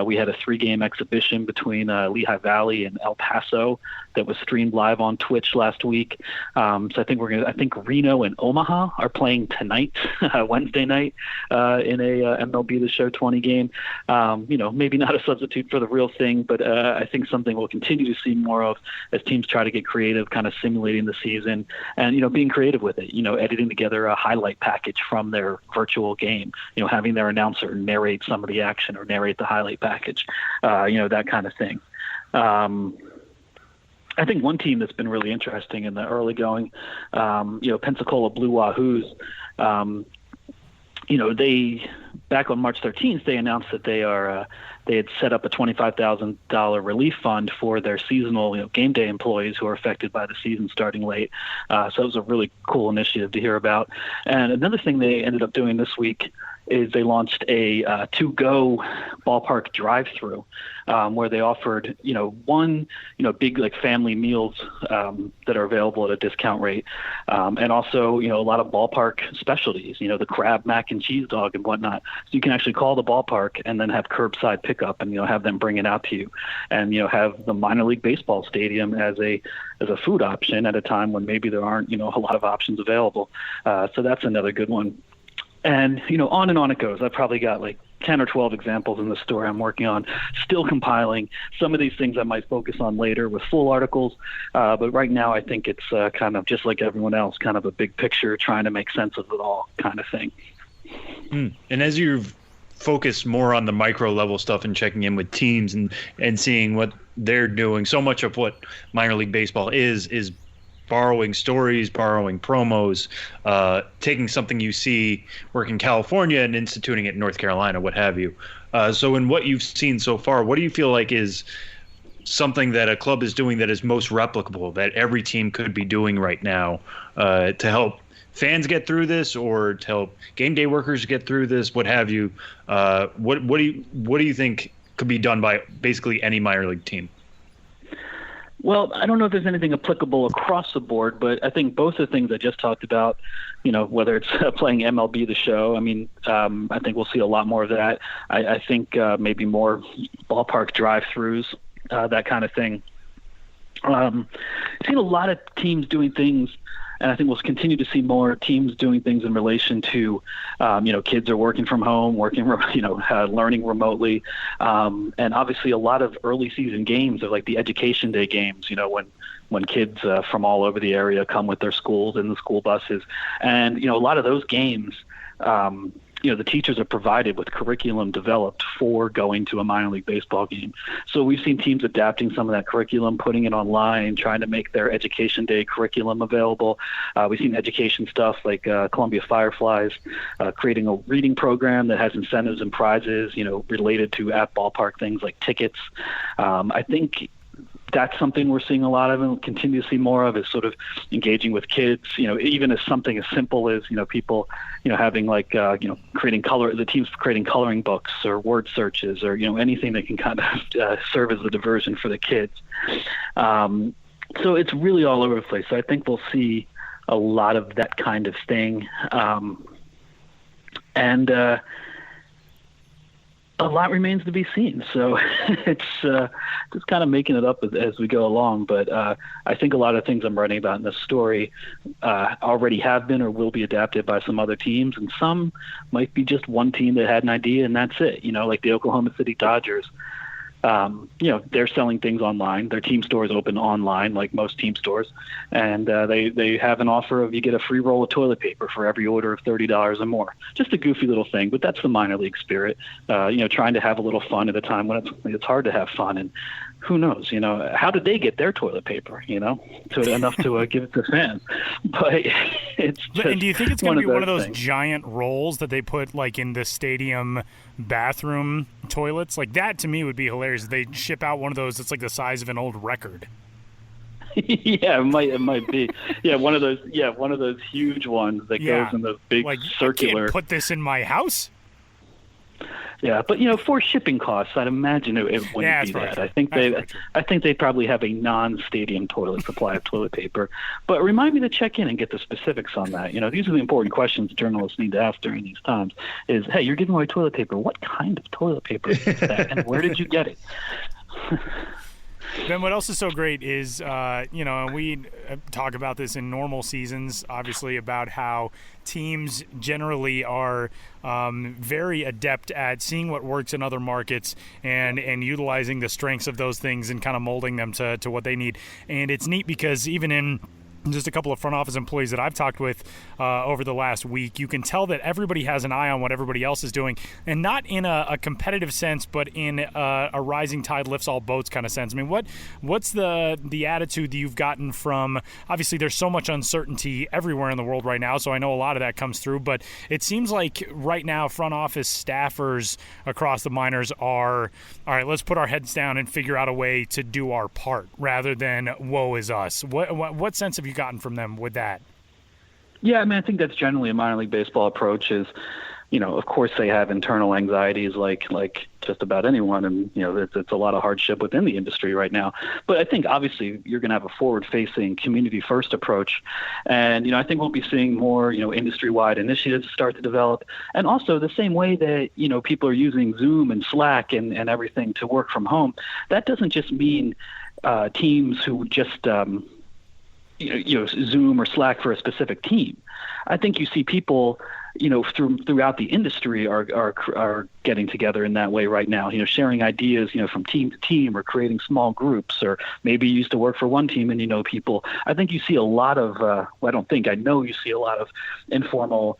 We had a 3-game exhibition between Lehigh Valley and El Paso that was streamed live on Twitch last week. So I think Reno and Omaha are playing tonight, Wednesday night, in a MLB The Show 20 game. Maybe not a substitute for the real thing, but I think something we'll continue to see more of as teams try to get creative, kind of simulating the season and, being creative with it, editing together a highlight package from their virtual game, having their announcer narrate some of the action or narrate the highlight package, that kind of thing. I think one team that's been really interesting in the early going, Pensacola Blue Wahoos, they back on March 13th, they announced that they had set up a $25,000 relief fund for their seasonal, game day employees who are affected by the season starting late. So it was a really cool initiative to hear about. And another thing they ended up doing this week is they launched a to-go ballpark drive-through where they offered, one, big like family meals that are available at a discount rate, and also, a lot of ballpark specialties, the crab, mac and cheese dog and whatnot. So you can actually call the ballpark and then have curbside pickup and, have them bring it out to you and, have the minor league baseball stadium as a food option at a time when maybe there aren't, a lot of options available. So that's another good one. And, on and on it goes. I've probably got like 10 or 12 examples in the story I'm working on, still compiling. Some of these things I might focus on later with full articles. But right now I think it's kind of just like everyone else, kind of a big picture, trying to make sense of it all kind of thing. And as you've focused more on the micro level stuff and checking in with teams and seeing what they're doing, so much of what minor league baseball is borrowing stories, borrowing promos, taking something you see work in California and instituting it in North Carolina, what have you. So in what you've seen so far, what do you feel like is something that a club is doing that is most replicable, that every team could be doing right now to help fans get through this or to help game day workers get through this, what have you? What do you think could be done by basically any minor league team? Well, I don't know if there's anything applicable across the board, but I think both the things I just talked about, whether it's playing MLB The Show, I think we'll see a lot more of that. I think maybe more ballpark drive-throughs, that kind of thing. I've seen a lot of teams doing things, and I think we'll continue to see more teams doing things in relation to, kids are working from home, learning remotely. And obviously a lot of early season games are like the education day games, when kids from all over the area come with their schools and the school buses. And, a lot of those games, the teachers are provided with curriculum developed for going to a minor league baseball game. So we've seen teams adapting some of that curriculum, putting it online, trying to make their education day curriculum available. We've seen education stuff like Columbia Fireflies creating a reading program that has incentives and prizes, related to at ballpark things like tickets. I think that's something we're seeing a lot of and continue to see more of, is sort of engaging with kids, even as something as simple as, people, having like, creating the teams creating coloring books or word searches or, anything that can kind of serve as a diversion for the kids. So it's really all over the place. So I think we'll see a lot of that kind of thing. a lot remains to be seen. So it's just kind of making it up as we go along. But I think a lot of things I'm writing about in this story already have been or will be adapted by some other teams, and some might be just one team that had an idea and that's it. Like the Oklahoma City Dodgers. They're selling things online. Their team stores open online, like most team stores, and they have an offer of you get a free roll of toilet paper for every order of $30 or more. Just a goofy little thing, but that's the minor league spirit. Trying to have a little fun at a time when it's hard to have fun. And who knows? How did they get their toilet paper? Enough to give it to fans. But it's just and do you think it's going to be one of those things. giant rolls that they put like in the stadium bathroom toilets? Like that to me would be hilarious. They ship out one of those that's like the size of an old record. Yeah, it might be. Yeah, one of those huge ones that goes in the big circular. I can't put this in my house. Yeah, but for shipping costs, I'd imagine it wouldn't be that. I think they probably have a non-stadium toilet supply of toilet paper. But remind me to check in and get the specifics on that. These are the important questions journalists need to ask during these times. Is, hey, you're giving away toilet paper. What kind of toilet paper is that, and where did you get it? Ben, what else is so great is, and we talk about this in normal seasons, obviously, about how teams generally are very adept at seeing what works in other markets and utilizing the strengths of those things and kind of molding them to what they need. And it's neat because even in just a couple of front office employees that I've talked with over the last week, you can tell that everybody has an eye on what everybody else is doing, and not in a competitive sense, but in a rising tide lifts all boats kind of sense. I mean, what's the attitude that you've gotten from, obviously there's so much uncertainty everywhere in the world right now, so I know a lot of that comes through, but it seems like right now front office staffers across the minors are, all right, let's put our heads down and figure out a way to do our part rather than woe is us. What sense have you gotten from them with that? Yeah, I mean, I think that's generally a minor league baseball approach is, of course they have internal anxieties like just about anyone. And, it's a lot of hardship within the industry right now. But I think obviously you're going to have a forward-facing community-first approach. And, I think we'll be seeing more, industry-wide initiatives start to develop. And also the same way that, people are using Zoom and Slack and everything to work from home, that doesn't just mean teams who just Zoom or Slack for a specific team. I think you see people, throughout the industry are getting together in that way right now, sharing ideas, from team to team or creating small groups, or maybe you used to work for one team and people. I think you see a lot of, I know you see a lot of informal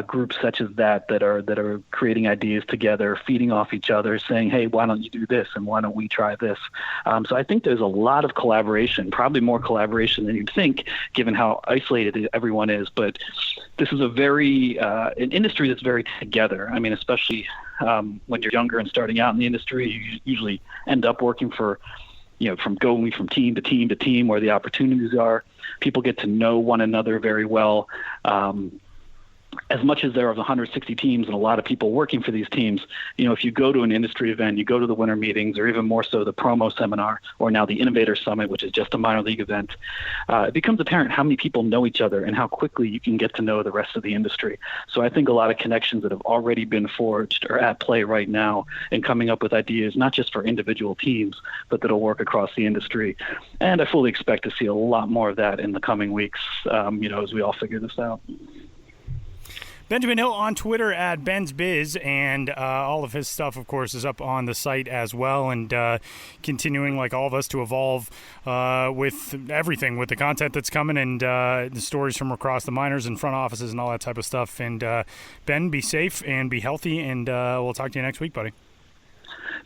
groups such as that are creating ideas together, feeding off each other, saying, hey, why don't you do this and why don't we try this? So I think there's a lot of collaboration, probably more collaboration than you'd think, given how isolated everyone is. But this is a very an industry that's very together. I mean, especially when you're younger and starting out in the industry, you usually end up working for, from going from team to team to team where the opportunities are. People get to know one another very well. As much as there are 160 teams and a lot of people working for these teams, if you go to an industry event, you go to the winter meetings, or even more so the promo seminar, or now the Innovator Summit, which is just a minor league event, it becomes apparent how many people know each other and how quickly you can get to know the rest of the industry. So I think a lot of connections that have already been forged are at play right now and coming up with ideas, not just for individual teams, but that'll work across the industry. And I fully expect to see a lot more of that in the coming weeks, as we all figure this out. Benjamin Hill on Twitter at Ben's Biz, and all of his stuff, of course, is up on the site as well, and continuing, like all of us, to evolve with everything, with the content that's coming and the stories from across the minors and front offices and all that type of stuff. And Ben, be safe and be healthy, and we'll talk to you next week, buddy.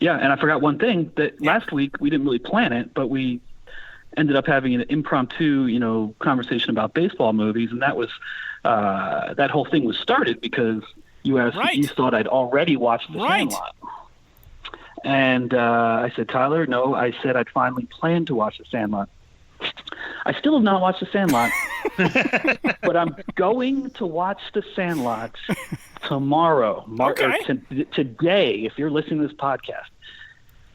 Yeah, and I forgot one thing, that last week we didn't really plan it, but we ended up having an impromptu, conversation about baseball movies, and that was that whole thing was started because you thought I'd already watched The Sandlot. And I said, Tyler, no, I said I'd finally planned to watch The Sandlot. I still have not watched The Sandlot, but I'm going to watch The Sandlot tomorrow. Today, if you're listening to this podcast,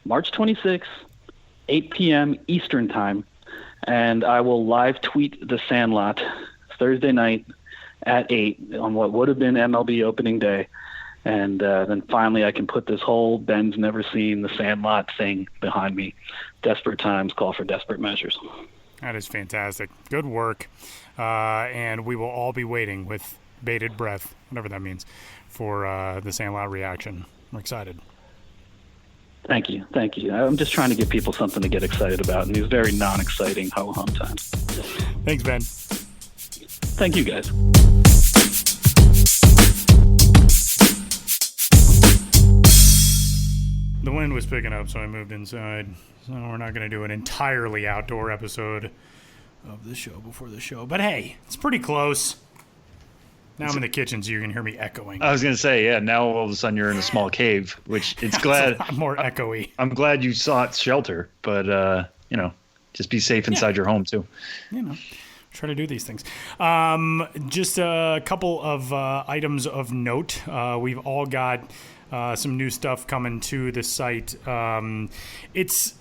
March 26th, 8 p.m. Eastern Time, and I will live tweet The Sandlot Thursday night at 8 on what would have been MLB opening day. And then finally I can put this whole Ben's never seen the Sandlot thing behind me. Desperate times call for desperate measures. That is fantastic. Good work. And we will all be waiting with bated breath, whatever that means, for the Sandlot reaction. I'm excited. Thank you. I'm just trying to give people something to get excited about in these very non-exciting ho-hum times. Thanks, Ben. Thank you, guys. The wind was picking up, so I moved inside. So we're not going to do an entirely outdoor episode of the show before the show. But hey, it's pretty close. Now I'm in the kitchen, so you can hear me echoing. I was going to say, yeah, now all of a sudden you're in a small cave, which it's glad. It's a lot more echoey. I'm glad you sought shelter, but, just be safe inside your home, too. Try to do these things. Just a couple of items of note. We've all got some new stuff coming to the site. It's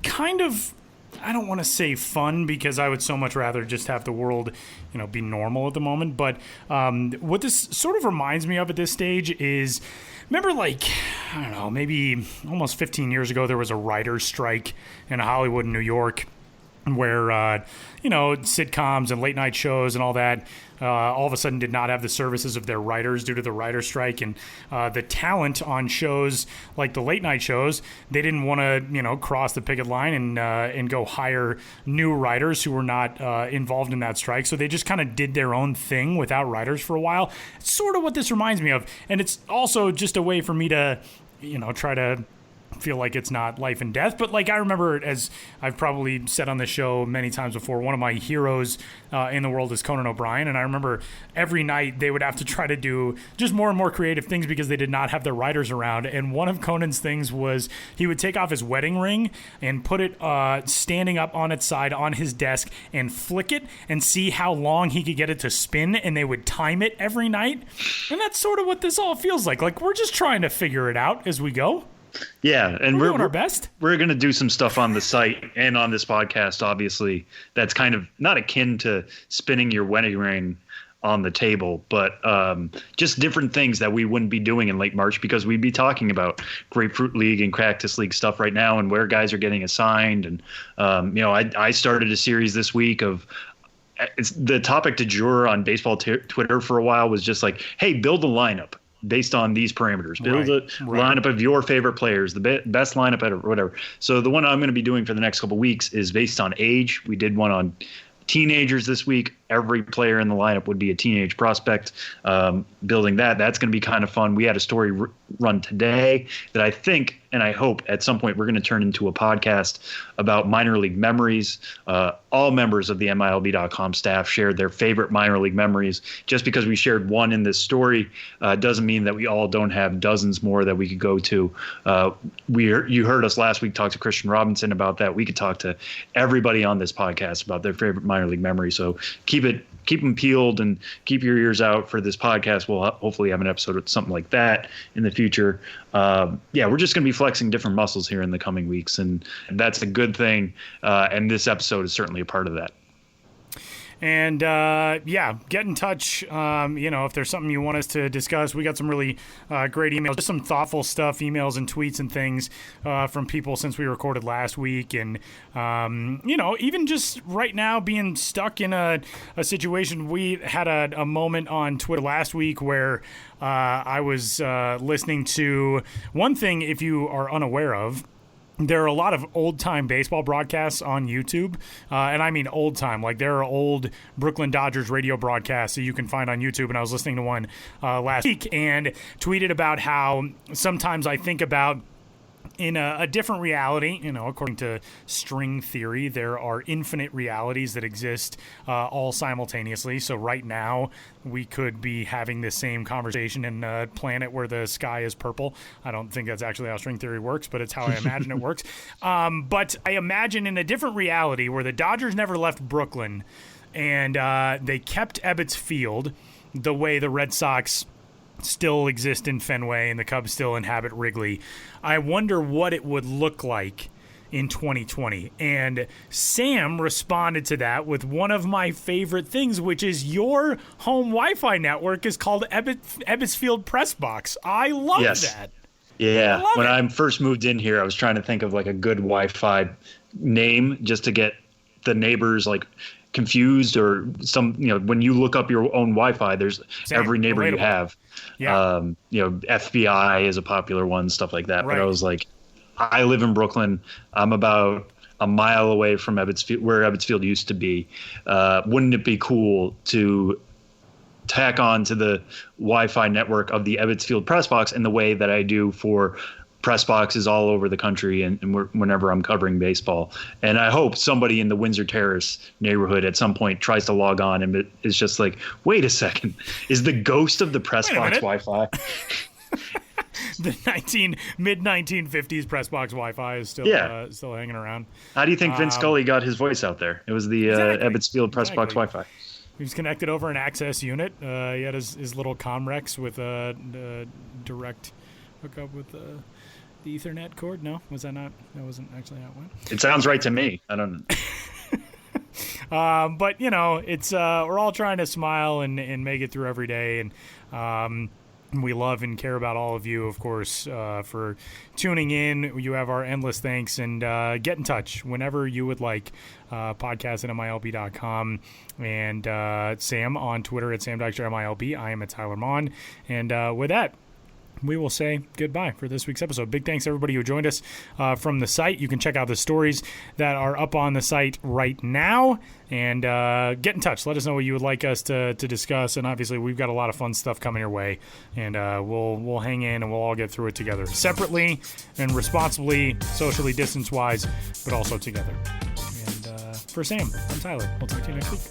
kind of, I don't want to say fun, because I would so much rather just have the world, be normal at the moment. But what this sort of reminds me of at this stage is, remember, maybe almost 15 years ago, there was a writer's strike in Hollywood and New York, where, sitcoms and late night shows and all that all of a sudden did not have the services of their writers due to the writer's strike. And the talent on shows like the late night shows, they didn't want to, cross the picket line and go hire new writers who were not involved in that strike. So they just kind of did their own thing without writers for a while. It's sort of what this reminds me of. And it's also just a way for me to, try to feel like it's not life and death. But I remember, as I've probably said on the show many times before, one of my heroes in the world is Conan O'Brien. And I remember every night they would have to try to do just more and more creative things because they did not have their writers around. And one of Conan's things was he would take off his wedding ring and put it standing up on its side on his desk and flick it and see how long he could get it to spin. And they would time it every night. And that's sort of what this all feels like. We're just trying to figure it out as we go. Yeah, and we're doing our best. We're going to do some stuff on the site and on this podcast, obviously, that's kind of not akin to spinning your wedding ring on the table, but just different things that we wouldn't be doing in late March, because we'd be talking about Grapefruit League and Cactus League stuff right now and where guys are getting assigned. And, I started a series this week of the topic du jour on baseball Twitter for a while was just hey, build a lineup based on these parameters. Build a lineup of your favorite players, the best lineup ever, whatever. So the one I'm going to be doing for the next couple of weeks is based on age. We did one on teenagers this week. Every player in the lineup would be a teenage prospect. Building that's going to be kind of fun. We had a story run today that I think and I hope at some point we're going to turn into a podcast about minor league memories. All members of the MILB.com staff shared their favorite minor league memories. Just because we shared one in this story doesn't mean that we all don't have dozens more that we could go to. You heard us last week talk to Christian Robinson about that. We could talk to everybody on this podcast about their favorite minor league memories. So keep them peeled and keep your ears out for this podcast. We'll hopefully have an episode with something like that in the future. We're just going to be flexing different muscles here in the coming weeks, and that's a good thing. And this episode is certainly a part of that. And, get in touch. If there's something you want us to discuss, we got some really great emails, just some thoughtful stuff, emails and tweets and things from people since we recorded last week. And, even just right now being stuck in a situation. We had a moment on Twitter last week where I was listening to one thing, if you are unaware of. There are a lot of old-time baseball broadcasts on YouTube, and I mean old-time. Like, there are old Brooklyn Dodgers radio broadcasts that you can find on YouTube, and I was listening to one last week and tweeted about how sometimes I think about in a different reality, according to string theory, there are infinite realities that exist all simultaneously. So right now, we could be having the same conversation in a planet where the sky is purple. I don't think that's actually how string theory works, but it's how I imagine it works. But I imagine in a different reality where the Dodgers never left Brooklyn and they kept Ebbets Field the way the Red Sox still exist in Fenway and the Cubs still inhabit Wrigley. I wonder what it would look like in 2020. And Sam responded to that with one of my favorite things, which is your home Wi-Fi network is called Ebbsfield Pressbox. I love that. Yeah. When I first moved in here, I was trying to think of like a good Wi-Fi name just to get the neighbors like confused, or some, when you look up your own Wi-Fi, there's every neighbor relatable. You have. Yeah. FBI is a popular one, stuff like that. Right. But I was like, I live in Brooklyn. I'm about a mile away from Ebbsfield, where Ebbsfield used to be. Wouldn't it be cool to tack on to the Wi-Fi network of the Ebbsfield Pressbox in the way that I do for press boxes all over the country and whenever I'm covering baseball? And I hope somebody in the Windsor Terrace neighborhood at some point tries to log on and is just like, wait a second, is the ghost of the press box Wi-Fi? The mid-1950s press box Wi-Fi is still hanging around. How do you think Vince Scully got his voice out there? It was the Ebbsfield press box Wi-Fi. He was connected over an access unit. He had his little Comrex with a direct hookup with the Ethernet cord. No, was that not? That wasn't actually how it went. It sounds right to me. I don't know. But it's we're all trying to smile and make it through every day, and we love and care about all of you, of course, for tuning in. You have our endless thanks, and get in touch whenever you would like. Podcast at MILB.com, and Sam on Twitter at Sam_MILB. I am at Tyler Mon, and with that, we will say goodbye for this week's episode. Big thanks to everybody who joined us from the site. You can check out the stories that are up on the site right now, and get in touch. Let us know what you would like us to discuss, and obviously we've got a lot of fun stuff coming your way, and we'll hang in and we'll all get through it together, separately and responsibly, socially distance-wise, but also together. And for Sam, I'm Tyler. We'll talk to you next week.